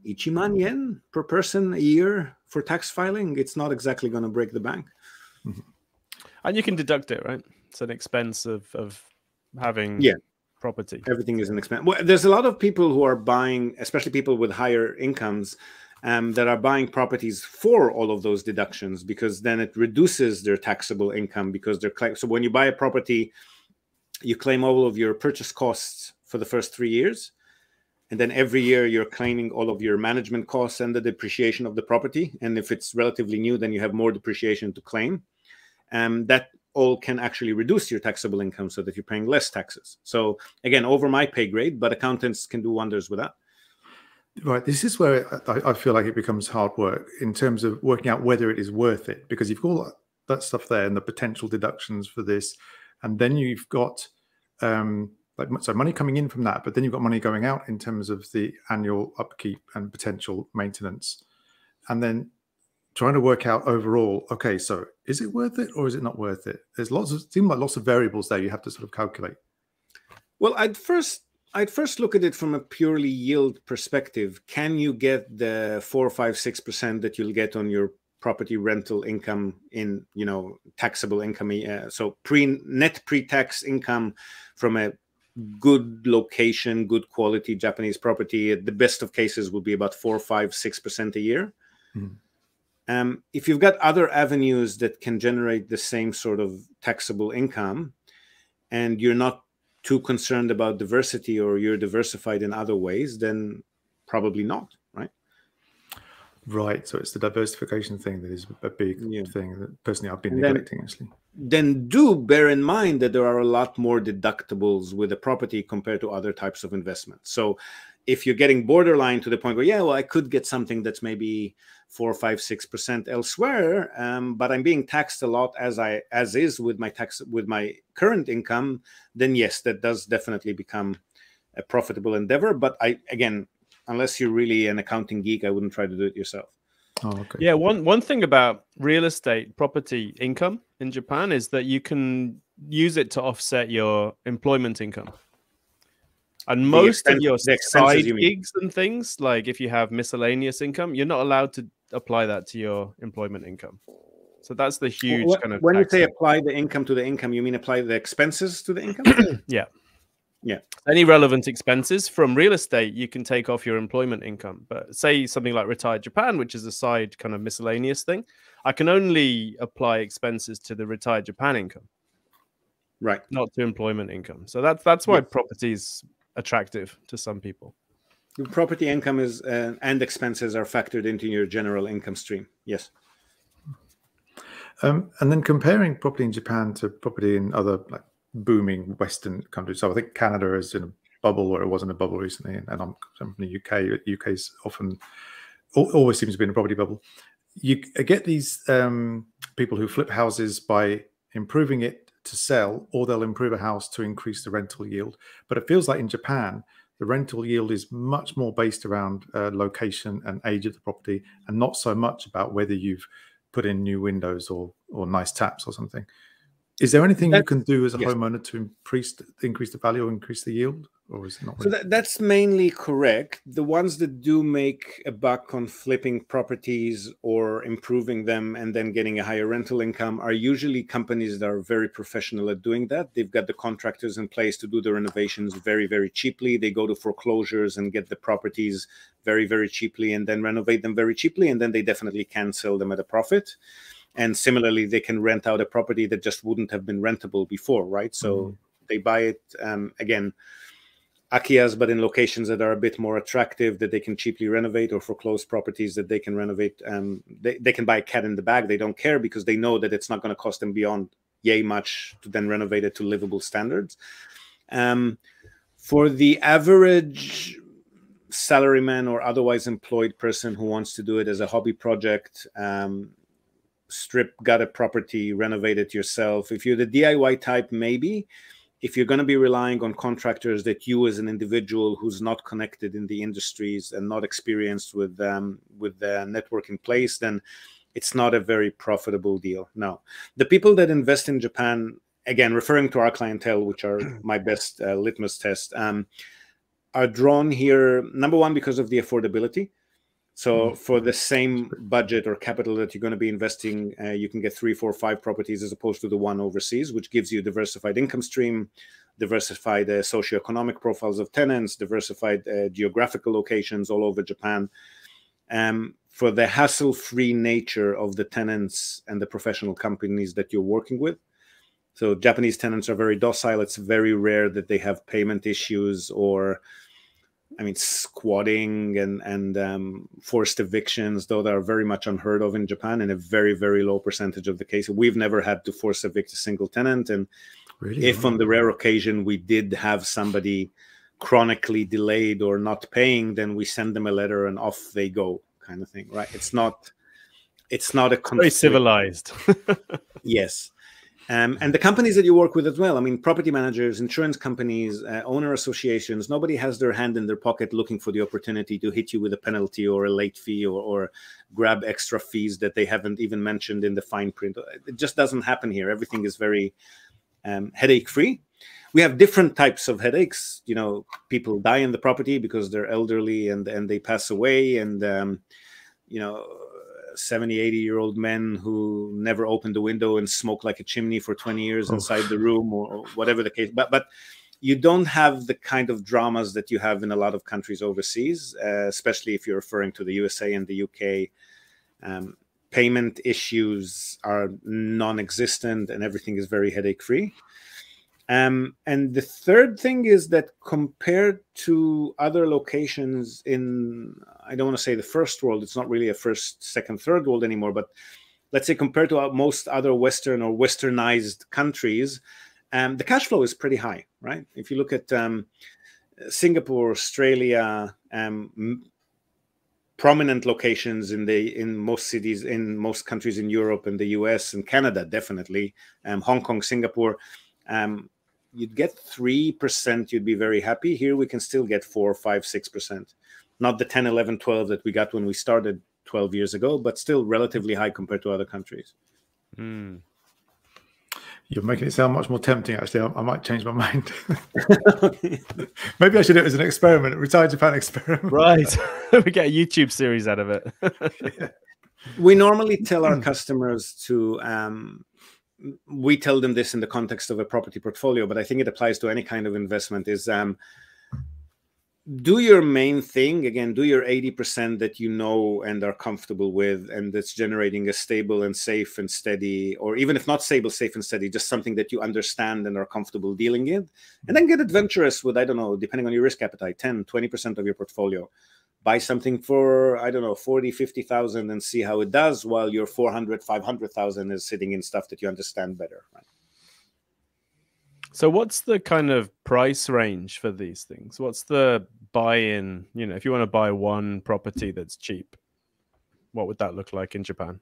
ichiman yen per person a year for tax filing. It's not exactly going to break the bank. Mm-hmm. And you can deduct it, right? It's an expense of having property. Everything is an expense. Well, there's a lot of people who are buying, especially people with higher incomes, that are buying properties for all of those deductions, because then it reduces their taxable income, because they're so when you buy a property, you claim all of your purchase costs for the first 3 years. And then every year you're claiming all of your management costs and the depreciation of the property. And if it's relatively new, then you have more depreciation to claim. That all can actually reduce your taxable income so that you're paying less taxes. So again, over my pay grade, but accountants can do wonders with that. Right. This is where I feel like it becomes hard work in terms of working out whether it is worth it, because you've got all that stuff there and the potential deductions for this. And then you've got so money coming in from that, but then you've got money going out in terms of the annual upkeep and potential maintenance. And then trying to work out overall, okay, so is it worth it or is it not worth it? There's seem like lots of variables there you have to sort of calculate. Well, I'd first look at it from a purely yield perspective. Can you get the 4, 5, 6% that you'll get on your property rental income in, taxable income? So net pre-tax income from a good location, good quality Japanese property, the best of cases will be about 4, 5, 6% a year. Mm. If you've got other avenues that can generate the same sort of taxable income, and you're not too concerned about diversity, or you're diversified in other ways, then probably not, right? Right. So it's the diversification thing that is a big thing that personally I've been neglecting, actually. Then do bear in mind that there are a lot more deductibles with a property compared to other types of investments. So if you're getting borderline to the point where, I could get something that's maybe 4, 5, 6% elsewhere, but I'm being taxed a lot as is with my current income, then yes, that does definitely become a profitable endeavor. But again, unless you're really an accounting geek, I wouldn't try to do it yourself. Oh, okay. Yeah, one thing about real estate property income in Japan is that you can use it to offset your employment income. And most of your side gigs and things, like if you have miscellaneous income, you're not allowed to apply that to your employment income. So that's the huge kind of... When you say apply the income to the income, you mean apply the expenses to the income? Yeah. Yeah. Any relevant expenses from real estate, you can take off your employment income. But say something like Retired Japan, which is a side kind of miscellaneous thing, I can only apply expenses to the Retired Japan income. Right. Not to employment income. So that's why property is attractive to some people. The property income is and expenses are factored into your general income stream. Yes. And then comparing property in Japan to property in other booming Western countries. So I think Canada is in a bubble, or it wasn't a bubble recently, and I'm from the UK. UK's often always seems to be in a property bubble. You get these people who flip houses by improving it to sell, or they'll improve a house to increase the rental yield. But it feels like in Japan, the rental yield is much more based around location and age of the property, and not so much about whether you've put in new windows or nice taps or something. Is there anything you can do as a homeowner to increase the value or increase the yield? Or is it not really? So that's mainly correct. The ones that do make a buck on flipping properties or improving them and then getting a higher rental income are usually companies that are very professional at doing that. They've got the contractors in place to do the renovations very, very cheaply. They go to foreclosures and get the properties very, very cheaply and then renovate them very cheaply. And then they definitely can sell them at a profit. And similarly, they can rent out a property that just wouldn't have been rentable before, right? So they buy it, again, Akias, but in locations that are a bit more attractive, that they can cheaply renovate, or foreclosed properties that they can renovate. They can buy a cat in the bag. They don't care because they know that it's not going to cost them beyond yay much to then renovate it to livable standards. For the average salaryman or otherwise employed person who wants to do it as a hobby project, gut a property, renovate it yourself. If you're the DIY type, maybe. if you're going to be relying on contractors that you as an individual who's not connected in the industries and not experienced with the network in place, then it's not a very profitable deal. No, the people that invest in Japan, again, referring to our clientele, which are my best litmus test, are drawn here, number one, because of the affordability. So for the same budget or capital that you're going to be investing, you can get 3, 4, 5 properties as opposed to the one overseas, which gives you a diversified income stream, diversified socioeconomic profiles of tenants, diversified geographical locations all over Japan. For the hassle-free nature of the tenants and the professional companies that you're working with. So Japanese tenants are very docile. It's very rare that they have payment issues or, I mean, squatting and forced evictions, though they are very much unheard of in Japan in a very, very low percentage of the cases. We've never had to force evict a single tenant. And really, if on the rare occasion we did have somebody chronically delayed or not paying, then we send them a letter and off they go, kind of thing, right? It's not a very civilized. Yes. And the companies that you work with as well, I mean, property managers, insurance companies, owner associations, nobody has their hand in their pocket looking for the opportunity to hit you with a penalty or a late fee or grab extra fees that they haven't even mentioned in the fine print. It just doesn't happen here. Everything is very headache-free. We have different types of headaches. You know, people die in the property because they're elderly and they pass away, and you know, 70, 80-year-old men who never opened the window and smoke like a chimney for 20 years inside the room, or whatever the case. But you don't have the kind of dramas that you have in a lot of countries overseas, especially if you're referring to the USA and the UK. Payment issues are non-existent and everything is very headache-free. And the third thing is that compared to other locations in, I don't want to say the first world, it's not really a first, second, third world anymore, but let's say compared to most other Western or Westernized countries, the cash flow is pretty high, right? If you look at Singapore, Australia, prominent locations in most cities, in most countries in Europe and the US and Canada, definitely, Hong Kong, Singapore, you'd get 3%, you'd be very happy. Here we can still get 4, 5, 6%. Not the 10, 11, 12 that we got when we started 12 years ago, but still relatively high compared to other countries. You're making it sound much more tempting, actually. I might change my mind. Maybe I should do it as an experiment, a Retired Japan experiment. Right. We get a YouTube series out of it. Yeah. We normally tell our customers to... we tell them this in the context of a property portfolio, but I think it applies to any kind of investment, is do your main thing. Again, do your 80% that you know and are comfortable with, and that's generating a stable and safe and steady, or even if not stable, safe and steady, just something that you understand and are comfortable dealing in. And then get adventurous with, I don't know, depending on your risk appetite, 10, 20% of your portfolio. Buy something for, I don't know, 40, 50,000 and see how it does, while your 400, 500,000 is sitting in stuff that you understand better. Right? So what's the kind of price range for these things? What's the buy-in? You know, if you want to buy one property that's cheap, what would that look like in Japan?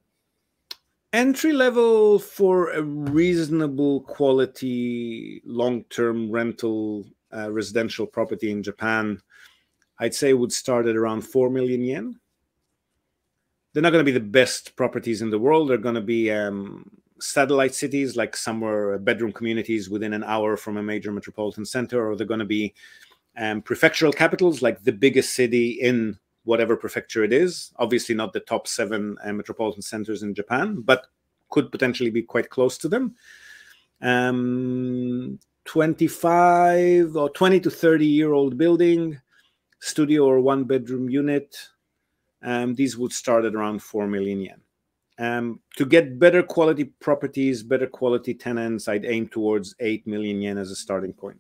Entry level for a reasonable quality long-term rental residential property in Japan, I'd say would start at around 4 million yen. They're not going to be the best properties in the world. They're going to be satellite cities, like somewhere bedroom communities within an hour from a major metropolitan center, or they're going to be prefectural capitals, like the biggest city in whatever prefecture it is. Obviously not the top 7 metropolitan centers in Japan, but could potentially be quite close to them. 25 or 20 to 30-year-old building, studio or 1-bedroom unit. These would start at around 4 million yen. To get better quality properties, better quality tenants, I'd aim towards 8 million yen as a starting point.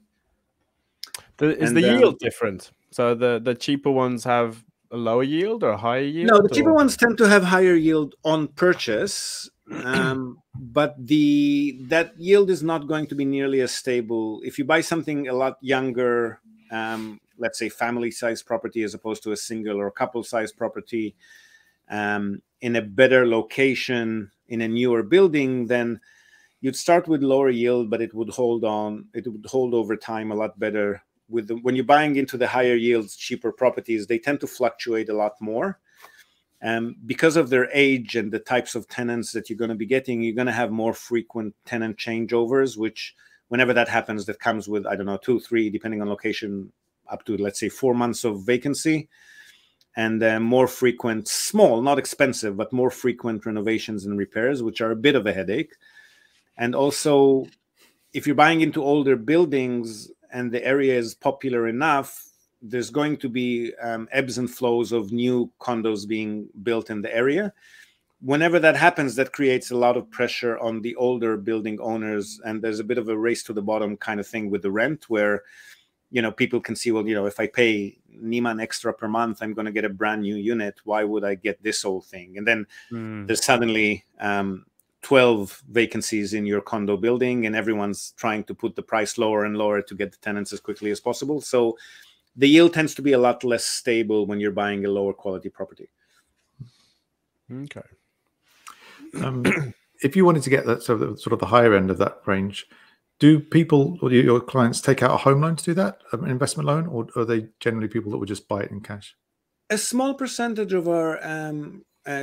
Is the yield different? So the cheaper ones have a lower yield or a higher yield? No, the cheaper ones tend to have higher yield on purchase, but that yield is not going to be nearly as stable. If you buy something a lot younger, let's say family-sized property as opposed to a single or couple-sized property, in a better location, in a newer building, then you'd start with lower yield, but it would hold on. It would hold over time a lot better. When you're buying into the higher yields, cheaper properties, they tend to fluctuate a lot more. Because of their age and the types of tenants that you're going to be getting, you're going to have more frequent tenant changeovers, which whenever that happens, that comes with, I don't know, 2, 3, depending on location, up to, let's say, 4 months of vacancy. And more frequent, small, not expensive, but more frequent renovations and repairs, which are a bit of a headache. And also, if you're buying into older buildings and the area is popular enough, there's going to be ebbs and flows of new condos being built in the area. Whenever that happens, that creates a lot of pressure on the older building owners. And there's a bit of a race to the bottom kind of thing with the rent, where, you know, people can see, well, you know, if I pay Niman extra per month, I'm going to get a brand new unit. Why would I get this old thing? And then there's suddenly 12 vacancies in your condo building, and everyone's trying to put the price lower and lower to get the tenants as quickly as possible. So the yield tends to be a lot less stable when you're buying a lower quality property. Okay. If you wanted to get that sort of the higher end of that range, do people or your clients take out a home loan to do that, an investment loan, or are they generally people that would just buy it in cash? A small percentage of our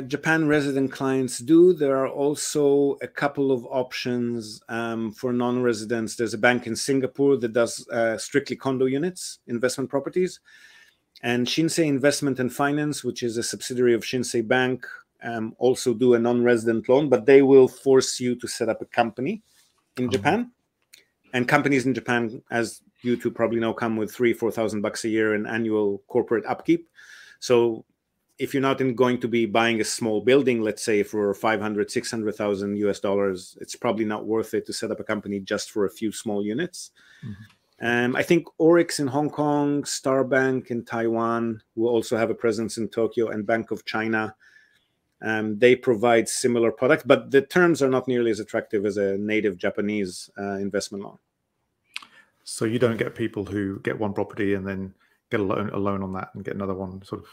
Japan resident clients do. There are also a couple of options for non-residents. There's a bank in Singapore that does strictly condo units, investment properties. And Shinsei Investment and Finance, which is a subsidiary of Shinsei Bank, also do a non-resident loan, but they will force you to set up a company in Japan. And companies in Japan, as you two probably know, come with $3,000-4,000 a year in annual corporate upkeep. So if you're not going to be buying a small building, let's say for $500,000-600,000 US, it's probably not worth it to set up a company just for a few small units. I think Orix in Hong Kong, Star Bank in Taiwan, who also have a presence in Tokyo, and Bank of China, they provide similar products, but the terms are not nearly as attractive as a native Japanese investment loan. So you don't get people who get one property and then get a loan on that and get another one, sort of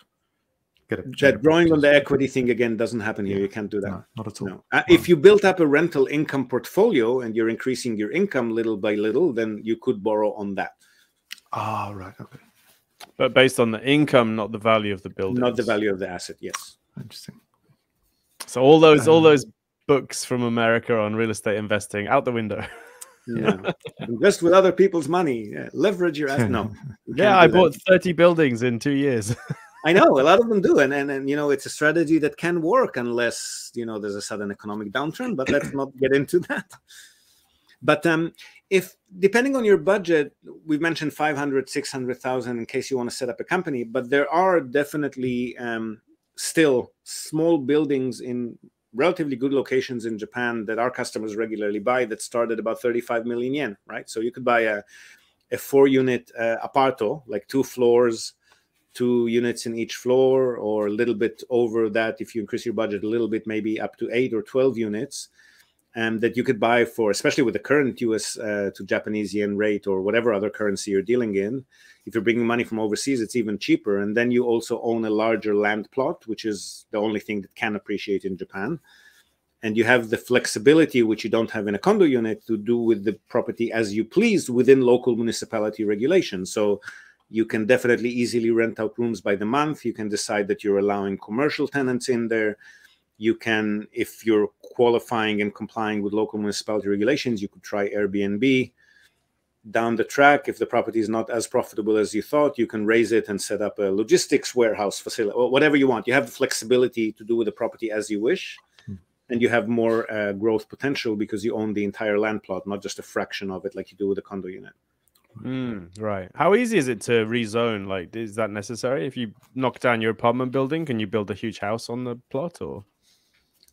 get a that drawing on the equity thing again doesn't happen here. You can't do that. No, not at all. No. If you built up a rental income portfolio and you're increasing your income little by little, then you could borrow on that. Ah, right. Okay. But based on the income, not the value of the building. Not the value of the asset. Yes. Interesting. So all those books from America on real estate investing out the window. Yeah. Invest with other people's money. Yeah. Leverage your asset. No. Yeah, I bought 30 buildings in 2 years. I know a lot of them do, and you know, it's a strategy that can work unless, you know, there's a sudden economic downturn. But let's not get into that. But if depending on your budget, we've mentioned 500-600,000 in case you want to set up a company. But there are definitely still small buildings in relatively good locations in Japan that our customers regularly buy that start at about 35 million yen, right? So you could buy a 4-unit aparto, like 2 floors, 2 units in each floor, or a little bit over that if you increase your budget a little bit, maybe up to 8 or 12 units, that you could buy for, especially with the current US to Japanese yen rate or whatever other currency you're dealing in. If you're bringing money from overseas, it's even cheaper. And then you also own a larger land plot, which is the only thing that can appreciate in Japan. And you have the flexibility, which you don't have in a condo unit, to do with the property as you please within local municipality regulations. So you can definitely easily rent out rooms by the month. You can decide that you're allowing commercial tenants in there. You can, if you're qualifying and complying with local municipality regulations, you could try Airbnb. Down the track, if the property is not as profitable as you thought, you can raise it and set up a logistics warehouse facility, or whatever you want. You have the flexibility to do with the property as you wish, and you have more growth potential because you own the entire land plot, not just a fraction of it like you do with a condo unit. Right. How easy is it to rezone? Like, is that necessary? If you knock down your apartment building, can you build a huge house on the plot? Or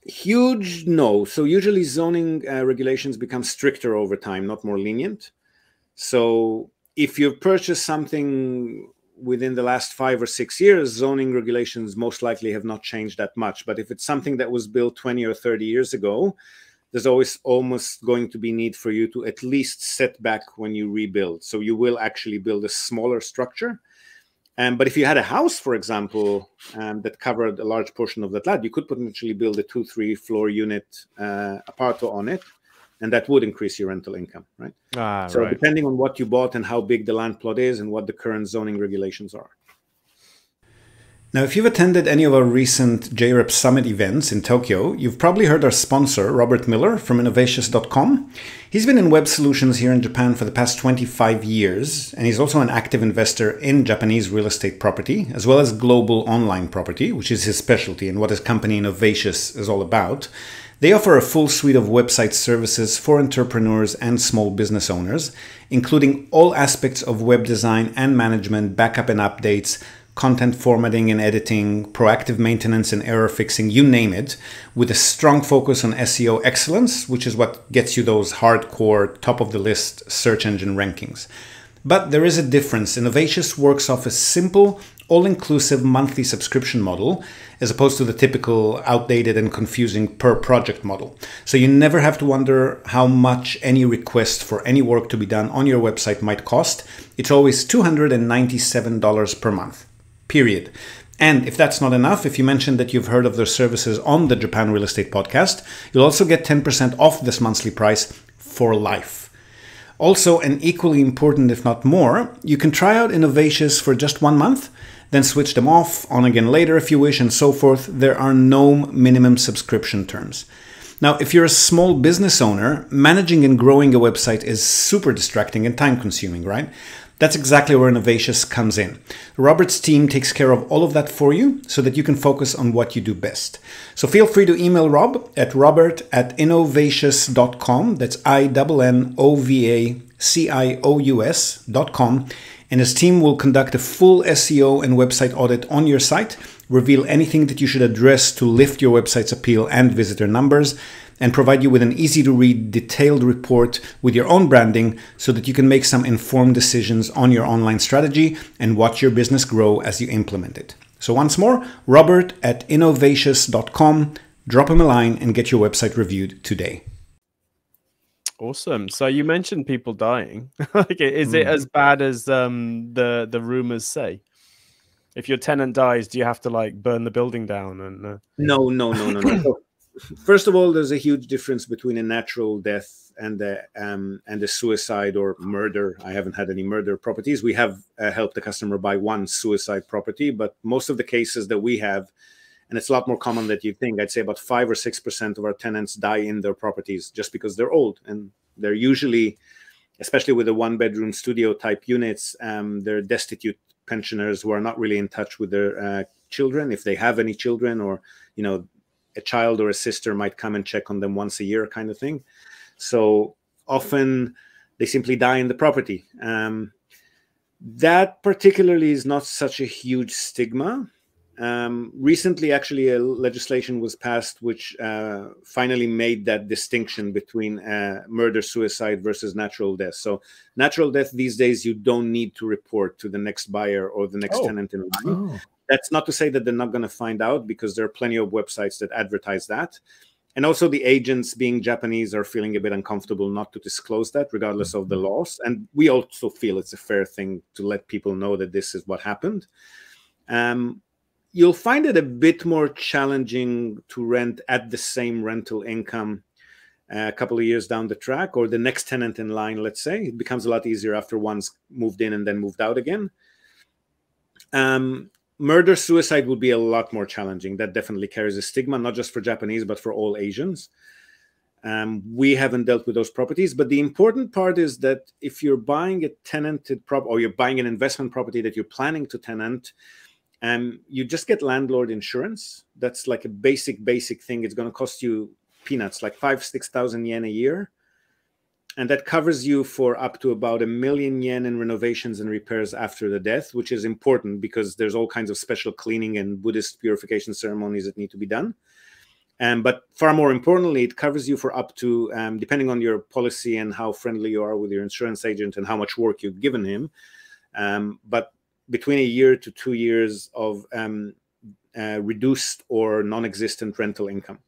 huge? No. So usually zoning regulations become stricter over time, not more lenient. So if you've purchased something within the last 5 or 6 years, zoning regulations most likely have not changed that much. But if it's something that was built 20 or 30 years ago, there's always almost going to be need for you to at least set back when you rebuild. So you will actually build a smaller structure. But if you had a house, for example, that covered a large portion of that lot, you could potentially build a 2-3 floor unit aparto on it. and that would increase your rental income, right? So depending on what you bought and how big the land plot is and what the current zoning regulations are. Now, if you've attended any of our recent JREP Summit events in Tokyo, you've probably heard our sponsor, Robert Miller from Innovatious.com. He's been in web solutions here in Japan for the past 25 years, and he's also an active investor in Japanese real estate property, as well as global online property, which is his specialty and what his company Innovatious is all about. They offer a full suite of website services for entrepreneurs and small business owners, including all aspects of web design and management, backup and updates, content formatting and editing, proactive maintenance and error fixing, you name it, with a strong focus on SEO excellence, which is what gets you those hardcore, top-of-the-list search engine rankings. But there is a difference. Innovatious works off a simple, all-inclusive monthly subscription model, as opposed to the typical outdated and confusing per-project model. So you never have to wonder how much any request for any work to be done on your website might cost. It's always $297 per month. Period. And if that's not enough, if you mention that you've heard of their services on the Japan Real Estate Podcast, you'll also get 10% off this monthly price for life. Also, and equally important, if not more, you can try out Innovatious for just 1 month, then switch them off, on again later if you wish, and so forth. There are no minimum subscription terms. Now, if you're a small business owner, managing and growing a website is super distracting and time-consuming, right? That's exactly where Innovatious comes in. Robert's team takes care of all of that for you so that you can focus on what you do best. So feel free to email Rob at robert@innovatious.com. That's INNOVACIOUS.com. And his team will conduct a full SEO and website audit on your site, reveal anything that you should address to lift your website's appeal and visitor numbers, and provide you with an easy-to-read, detailed report with your own branding so that you can make some informed decisions on your online strategy and watch your business grow as you implement it. So once more, robert@innovatious.com. Drop him a line and get your website reviewed today. Awesome. So you mentioned people dying. Is it as bad as the rumors say? If your tenant dies, do you have to like burn the building down? And No. First of all, there's a huge difference between a natural death and a suicide or murder. I haven't had any murder properties. We have helped the customer buy one suicide property, but most of the cases that we have, and it's a lot more common than you think, I'd say about 5 or 6% of our tenants die in their properties just because they're old. And they're usually, especially with the one-bedroom studio type units, they're destitute pensioners who are not really in touch with their children, if they have any children, or, you know, a child or a sister might come and check on them once a year kind of thing. So often they simply die in the property. That particularly is not such a huge stigma. Recently, actually, a legislation was passed which finally made that distinction between murder, suicide versus natural death. So natural death these days, you don't need to report to the next buyer or the next tenant in line. That's not to say that they're not going to find out, because there are plenty of websites that advertise that. And also the agents, being Japanese, are feeling a bit uncomfortable not to disclose that, regardless of the laws. And we also feel it's a fair thing to let people know that this is what happened. You'll find it a bit more challenging to rent at the same rental income a couple of years down the track, or the next tenant in line, let's say. It becomes a lot easier after one's moved in and then moved out again. Murder, suicide would be a lot more challenging. That definitely carries a stigma, not just for Japanese, but for all Asians. We haven't dealt with those properties, but the important part is that if you're buying a tenanted property, or you're buying an investment property that you're planning to tenant, you just get landlord insurance. That's like a basic thing. It's going to cost you peanuts, like 5,000-6,000 yen a year. And that covers you for up to about 1 million yen in renovations and repairs after the death, which is important because there's all kinds of special cleaning and Buddhist purification ceremonies that need to be done. But far more importantly, it covers you for up to, depending on your policy and how friendly you are with your insurance agent and how much work you've given him, but between 1 year to 2 years of reduced or non-existent rental income.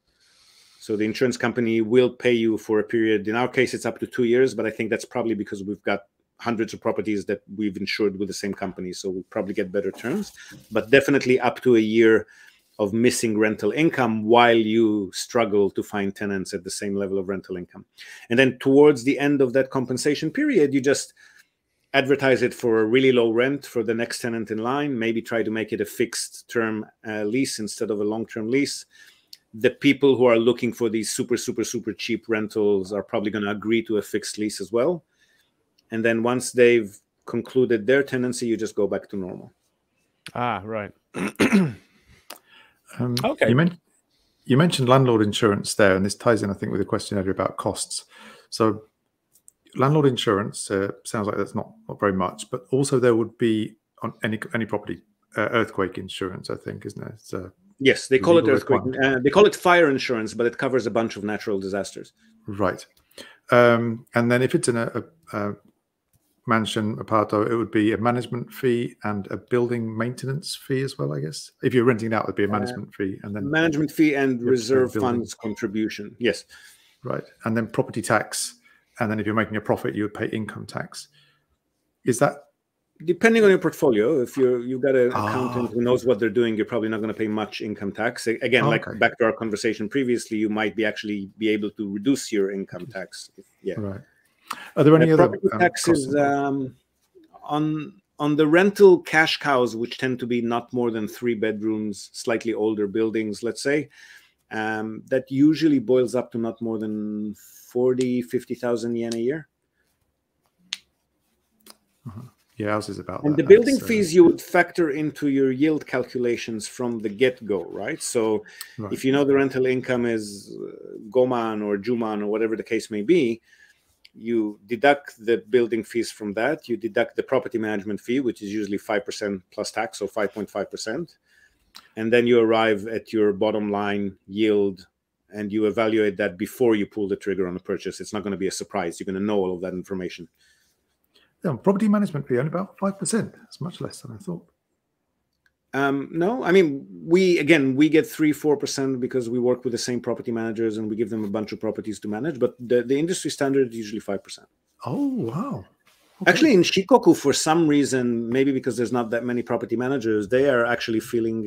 So the insurance company will pay you for a period. In our case, it's up to 2 years, but I think that's probably because we've got hundreds of properties that we've insured with the same company. So we'll probably get better terms, but definitely up to 1 year of missing rental income while you struggle to find tenants at the same level of rental income. And then towards the end of that compensation period, you just advertise it for a really low rent for the next tenant in line, maybe try to make it a fixed term lease instead of a long-term lease. The people who are looking for these super cheap rentals are probably going to agree to a fixed lease as well. And then once they've concluded their tenancy, you just go back to normal. Ah, right. Okay. You mentioned landlord insurance there, and this ties in, I think, with the question earlier about costs. So landlord insurance sounds like that's not very much, but also there would be on any property earthquake insurance, I think, isn't it? It's, yes, they call it earthquake. They call it fire insurance, but it covers a bunch of natural disasters. Right. And then if it's in a mansion, apartment, it would be a management fee and a building maintenance fee as well, I guess. If you're renting it out, it'd be a management fee and then management fee and reserve funds contribution. Yes. Right. And then property tax. And then if you're making a profit, you would pay income tax. Is that depending on your portfolio? If you've got an accountant who knows what they're doing, you're probably not going to pay much income tax. Again, like back to our conversation previously, you might actually be able to reduce your income tax. Yeah. Right. Are there any other property taxes on the rental cash cows, which tend to be not more than 3 bedrooms, slightly older buildings, let's say, that usually boils up to not more than 40,000-50,000 yen a year. Yeah, ours is about and that. The building fees you would factor into your yield calculations from the get-go, right? So if you know the rental income is Goman or Juman or whatever the case may be, you deduct the building fees from that. You deduct the property management fee, which is usually 5% plus tax, so 5.5%. And then you arrive at your bottom line yield, and you evaluate that before you pull the trigger on a purchase. It's not going to be a surprise. You're going to know all of that information. Yeah, property management fee only about 5%. That's much less than I thought. No, I mean, we get 3-4% because we work with the same property managers and we give them a bunch of properties to manage. But the industry standard is usually 5%. Oh, wow. Okay. Actually, in Shikoku, for some reason, maybe because there's not that many property managers, they are actually feeling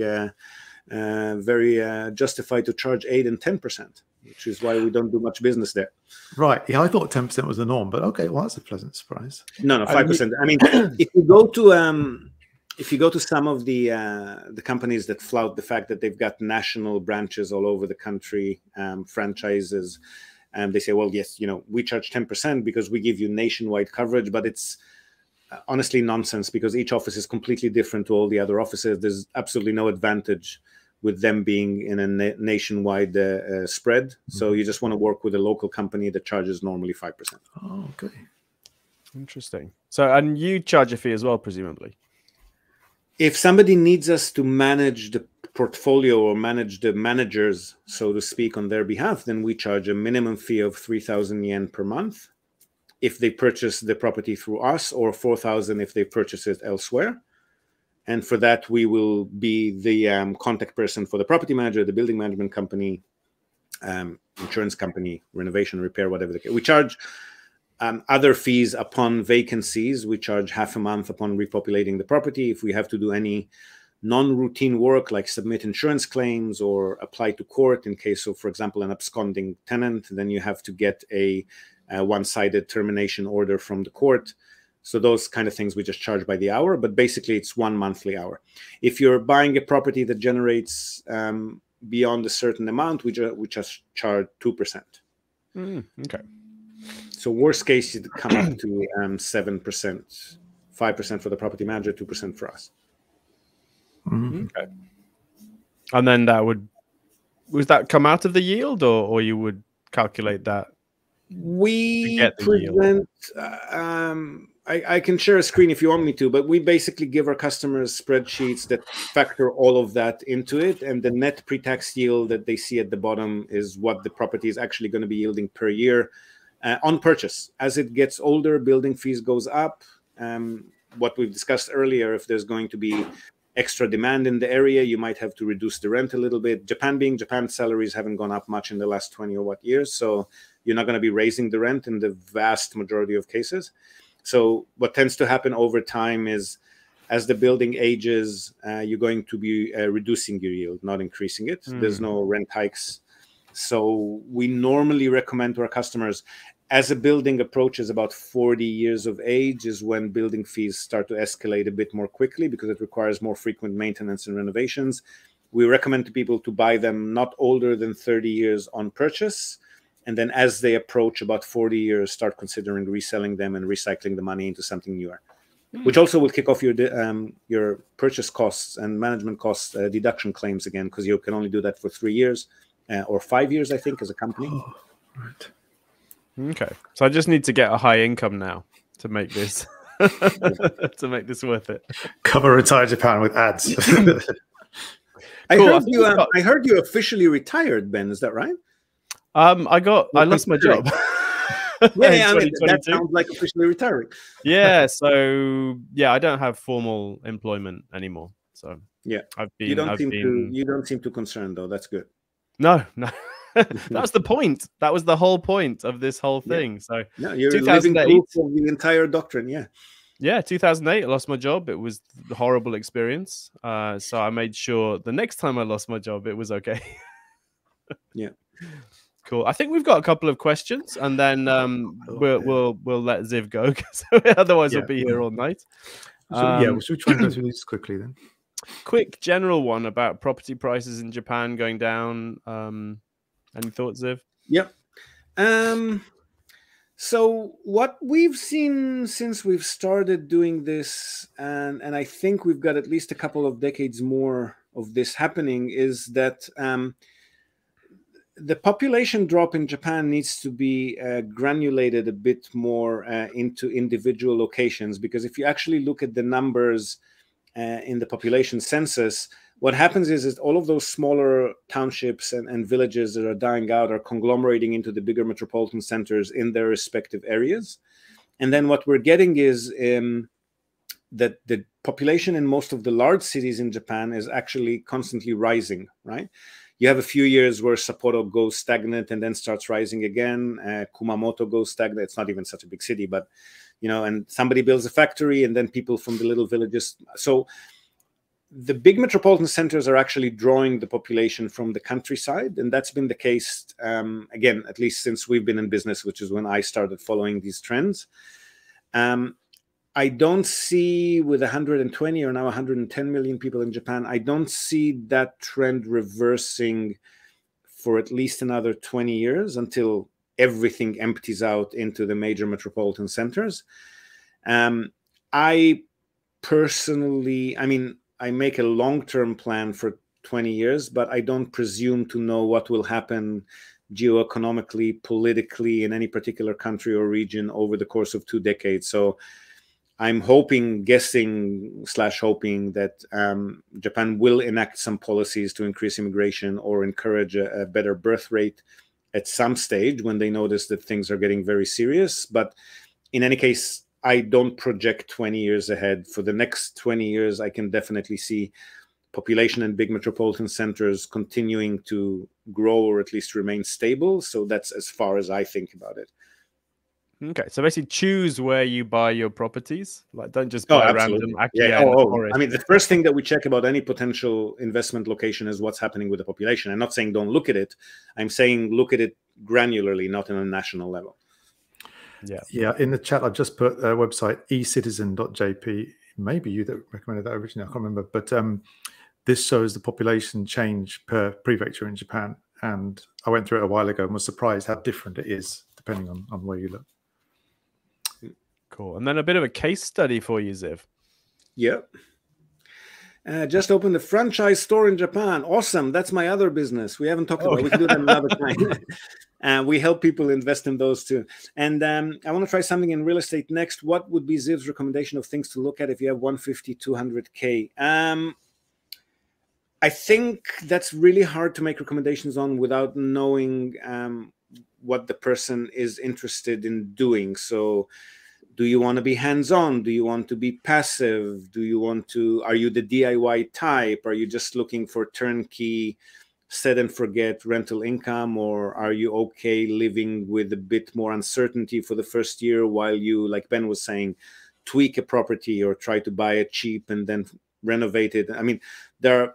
very justified to charge 8 and 10%, which is why we don't do much business there. Right. Yeah, I thought 10% was the norm, but okay, well, that's a pleasant surprise. No, 5%. I mean, if you go to some of the companies that flout the fact that they've got national branches all over the country, franchises, and they say, well, yes, we charge 10% because we give you nationwide coverage, but it's honestly nonsense because each office is completely different to all the other offices. There's absolutely no advantage with them being in a nationwide spread. So you just want to work with a local company that charges normally 5%. Oh, okay. Interesting. So, and you charge a fee as well, presumably? If somebody needs us to manage the portfolio or manage the managers, so to speak, on their behalf, then we charge a minimum fee of 3,000 yen per month if they purchase the property through us, or 4,000 if they purchase it elsewhere. And for that, we will be the contact person for the property manager, the building management company, insurance company, renovation, repair, whatever the case. We charge other fees upon vacancies. We charge half a month upon repopulating the property. If we have to do any non-routine work like submit insurance claims or apply to court in case of, for example, an absconding tenant, then you have to get a one-sided termination order from the court. So those kind of things we just charge by the hour, but basically it's 1 monthly hour. If you're buying a property that generates beyond a certain amount, we just charge 2%. Okay. So worst case, you'd come up to 7%, 5% for the property manager, 2% for us. Okay. And then would that come out of the yield, or you would calculate that? We present, I can share a screen if you want me to, but we basically give our customers spreadsheets that factor all of that into it. And the net pre-tax yield that they see at the bottom is what the property is actually going to be yielding per year on purchase. As it gets older, building fees goes up. What we've discussed earlier, if there's going to be extra demand in the area, you might have to reduce the rent a little bit. Japan salaries haven't gone up much in the last 20 or what years. So you're not going to be raising the rent in the vast majority of cases. So what tends to happen over time is as the building ages, you're going to be reducing your yield, not increasing it. There's no rent hikes. So we normally recommend to our customers, as a building approaches about 40 years of age is when building fees start to escalate a bit more quickly because it requires more frequent maintenance and renovations. We recommend to people to buy them not older than 30 years on purchase. And then as they approach about 40 years, start considering reselling them and recycling the money into something newer, which also will kick off your purchase costs and management costs deduction claims again, because you can only do that for 3 years or 5 years, I think, as a company. Oh, right. Okay, so I just need to get a high income now to make this to make this worth it. Cover Retire Japan with ads. I heard you officially retired, Ben. Is that right? I lost my job. Yeah, I mean, that sounds like officially retiring. Yeah, so I don't have formal employment anymore. So yeah, you don't seem too concerned though. That's good. No. That's the point. That was the whole point of this whole thing. Yeah. So you're living proof of the entire doctrine. Yeah, 2008, I lost my job. It was a horrible experience. So I made sure the next time I lost my job, it was okay. Yeah. Cool. I think we've got a couple of questions, and then we'll let Ziv go, because otherwise we'll be here all night. So we'll try and go through these quickly then. Quick general one about property prices in Japan going down. Any thoughts, Ziv? Yep. So what we've seen since we've started doing this, and I think we've got at least a couple of decades more of this happening, is that the population drop in Japan needs to be granulated a bit more into individual locations, because if you actually look at the numbers in the population census, what happens is all of those smaller townships and villages that are dying out are conglomerating into the bigger metropolitan centers in their respective areas. And then what we're getting is that the population in most of the large cities in Japan is actually constantly rising, right? You have a few years where Sapporo goes stagnant and then starts rising again. Kumamoto goes stagnant. It's not even such a big city, but, and somebody builds a factory and then people from the little villages. So the big metropolitan centers are actually drawing the population from the countryside. And that's been the case, again, at least since we've been in business, which is when I started following these trends. I don't see, with 120 or now 110 million people in Japan, I don't see that trend reversing for at least another 20 years until everything empties out into the major metropolitan centers. I personally, I make a long-term plan for 20 years, but I don't presume to know what will happen geoeconomically, politically in any particular country or region over the course of 2 decades. So I'm guessing that Japan will enact some policies to increase immigration or encourage a better birth rate at some stage when they notice that things are getting very serious. But in any case, I don't project 20 years ahead. For the next 20 years, I can definitely see population in big metropolitan centers continuing to grow or at least remain stable. So that's as far as I think about it. Okay, so basically choose where you buy your properties. Like, don't just buy random forest. The first thing that we check about any potential investment location is what's happening with the population. I'm not saying don't look at it. I'm saying look at it granularly, not on a national level. Yeah. In the chat, I've just put a website, ecitizen.jp. Maybe you that recommended that originally. I can't remember. But this shows the population change per prefecture in Japan. And I went through it a while ago and was surprised how different it is depending on where you look. Cool. And then a bit of a case study for you, Ziv. Yep. Just opened a franchise store in Japan. Awesome. That's my other business. We haven't talked about it. We can do that another time. We help people invest in those too. And I want to try something in real estate next. What would be Ziv's recommendation of things to look at if you have 150, 200K? I think that's really hard to make recommendations on without knowing what the person is interested in doing. So do you want to be hands-on? Do you want to be passive? Are you the DIY type? Are you just looking for turnkey, set and forget rental income? Or are you okay living with a bit more uncertainty for the first year while you, like Ben was saying, tweak a property or try to buy it cheap and then renovate it. I mean, there are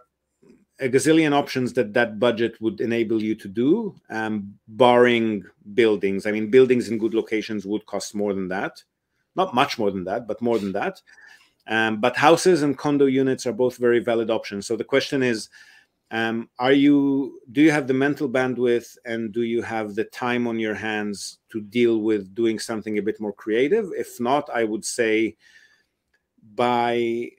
a gazillion options that budget would enable you to do, barring buildings. I mean, buildings in good locations would cost more than that. Not much more than that, but more than that. But houses and condo units are both very valid options. So the question is, do you have the mental bandwidth and do you have the time on your hands to deal with doing something a bit more creative? If not, I would say buy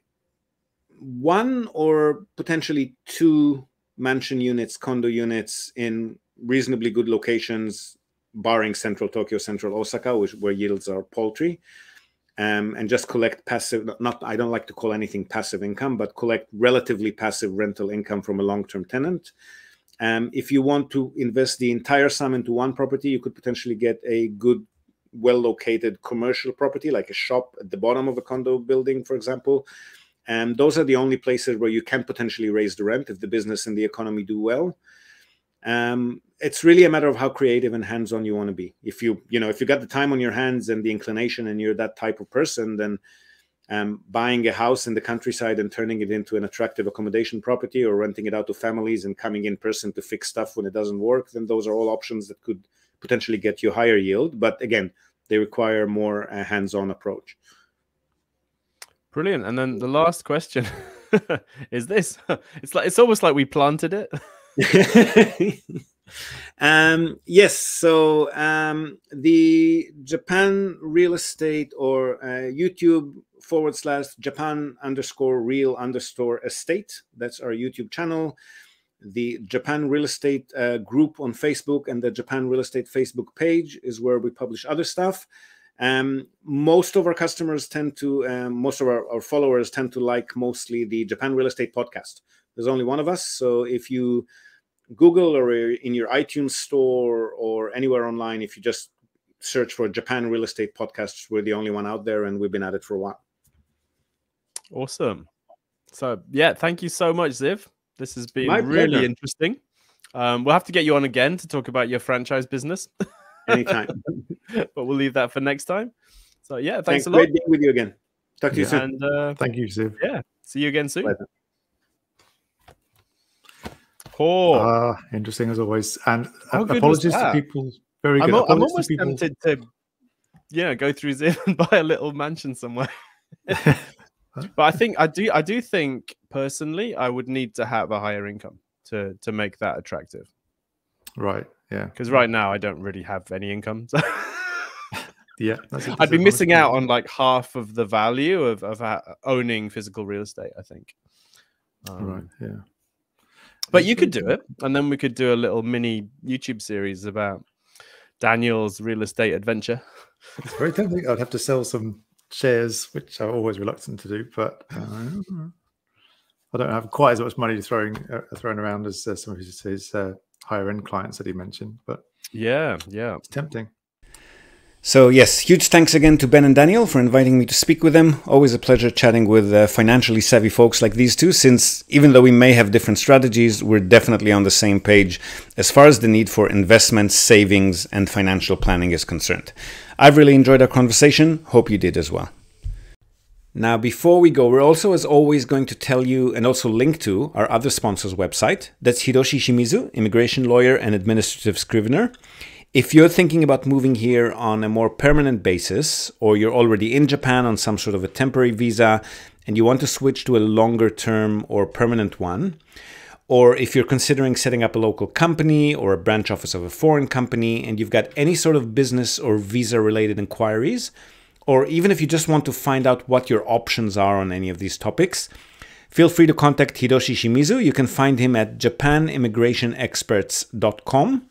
one or potentially two mansion units, condo units in reasonably good locations, barring central Tokyo, central Osaka, where yields are paltry, and just collect passive, I don't like to call anything passive income, but collect relatively passive rental income from a long-term tenant. If you want to invest the entire sum into one property, you could potentially get a good, well-located commercial property, like a shop at the bottom of a condo building, for example. And those are the only places where you can potentially raise the rent if the business and the economy do well. It's really a matter of how creative and hands-on you want to be. If you got the time on your hands and the inclination and you're that type of person, then buying a house in the countryside and turning it into an attractive accommodation property, or renting it out to families and coming in person to fix stuff when it doesn't work, then those are all options that could potentially get you higher yield. But again, they require more hands-on approach. Brilliant. And then the last question is this. It's almost like we planted it. Yes. So the Japan real estate, or YouTube /Japan_real_estate. That's our YouTube channel. The Japan Real Estate group on Facebook and the Japan Real Estate Facebook page is where we publish other stuff. Most of our customers most of our followers tend to like mostly the Japan Real Estate podcast. There's only one of us. So if you Google or in your iTunes store or anywhere online, if you just search for Japan Real Estate podcasts, we're the only one out there, and we've been at it for a while. Awesome. So yeah, thank you so much, Ziv. This has been really interesting. We'll have to get you on again to talk about your franchise business. Anytime. But we'll leave that for next time. So yeah, thanks a lot. Great being with you again. Talk to you soon. And, thank you, Ziv. Yeah, see you again soon. Pleasure. Interesting as always. And apologies to people. Very good. I'm almost tempted to, go through Ziv and buy a little mansion somewhere. But I do think personally, I would need to have a higher income to make that attractive. Right. Yeah. Because right now I don't really have any income. So yeah, I'd be missing out on like half of the value of owning physical real estate, I think. Right. Yeah. But you could do it, and then we could do a little mini YouTube series about Daniel's real estate adventure. It's very tempting. I'd have to sell some shares, which I'm always reluctant to do, but I don't have quite as much money throwing around as some of his higher end clients that he mentioned. But yeah, it's tempting. So yes, huge thanks again to Ben and Daniel for inviting me to speak with them. Always a pleasure chatting with financially savvy folks like these two, since even though we may have different strategies, we're definitely on the same page as far as the need for investments, savings, and financial planning is concerned. I've really enjoyed our conversation. Hope you did as well. Now, before we go, we're also, as always, going to tell you and also link to our other sponsor's website. That's Hiroshi Shimizu, immigration lawyer and administrative scrivener. If you're thinking about moving here on a more permanent basis, or you're already in Japan on some sort of a temporary visa and you want to switch to a longer term or permanent one, or if you're considering setting up a local company or a branch office of a foreign company and you've got any sort of business or visa related inquiries, or even if you just want to find out what your options are on any of these topics, feel free to contact Hiroshi Shimizu. You can find him at japanimmigrationexperts.com.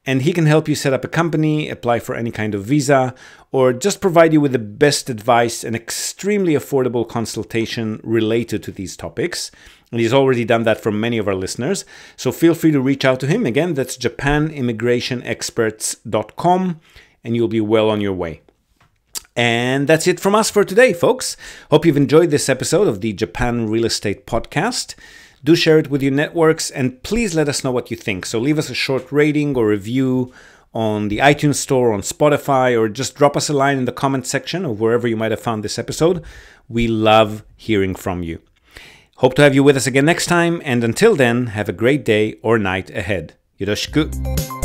And he can help you set up a company, apply for any kind of visa, or just provide you with the best advice and extremely affordable consultation related to these topics. And he's already done that for many of our listeners. So feel free to reach out to him. Again, that's japanimmigrationexperts.com, and you'll be well on your way. And that's it from us for today, folks. Hope you've enjoyed this episode of the Japan Real Estate Podcast. Do share it with your networks, and please let us know what you think. So leave us a short rating or review on the iTunes Store, on Spotify, or just drop us a line in the comment section of wherever you might have found this episode. We love hearing from you. Hope to have you with us again next time, and until then, have a great day or night ahead. Yoroshiku.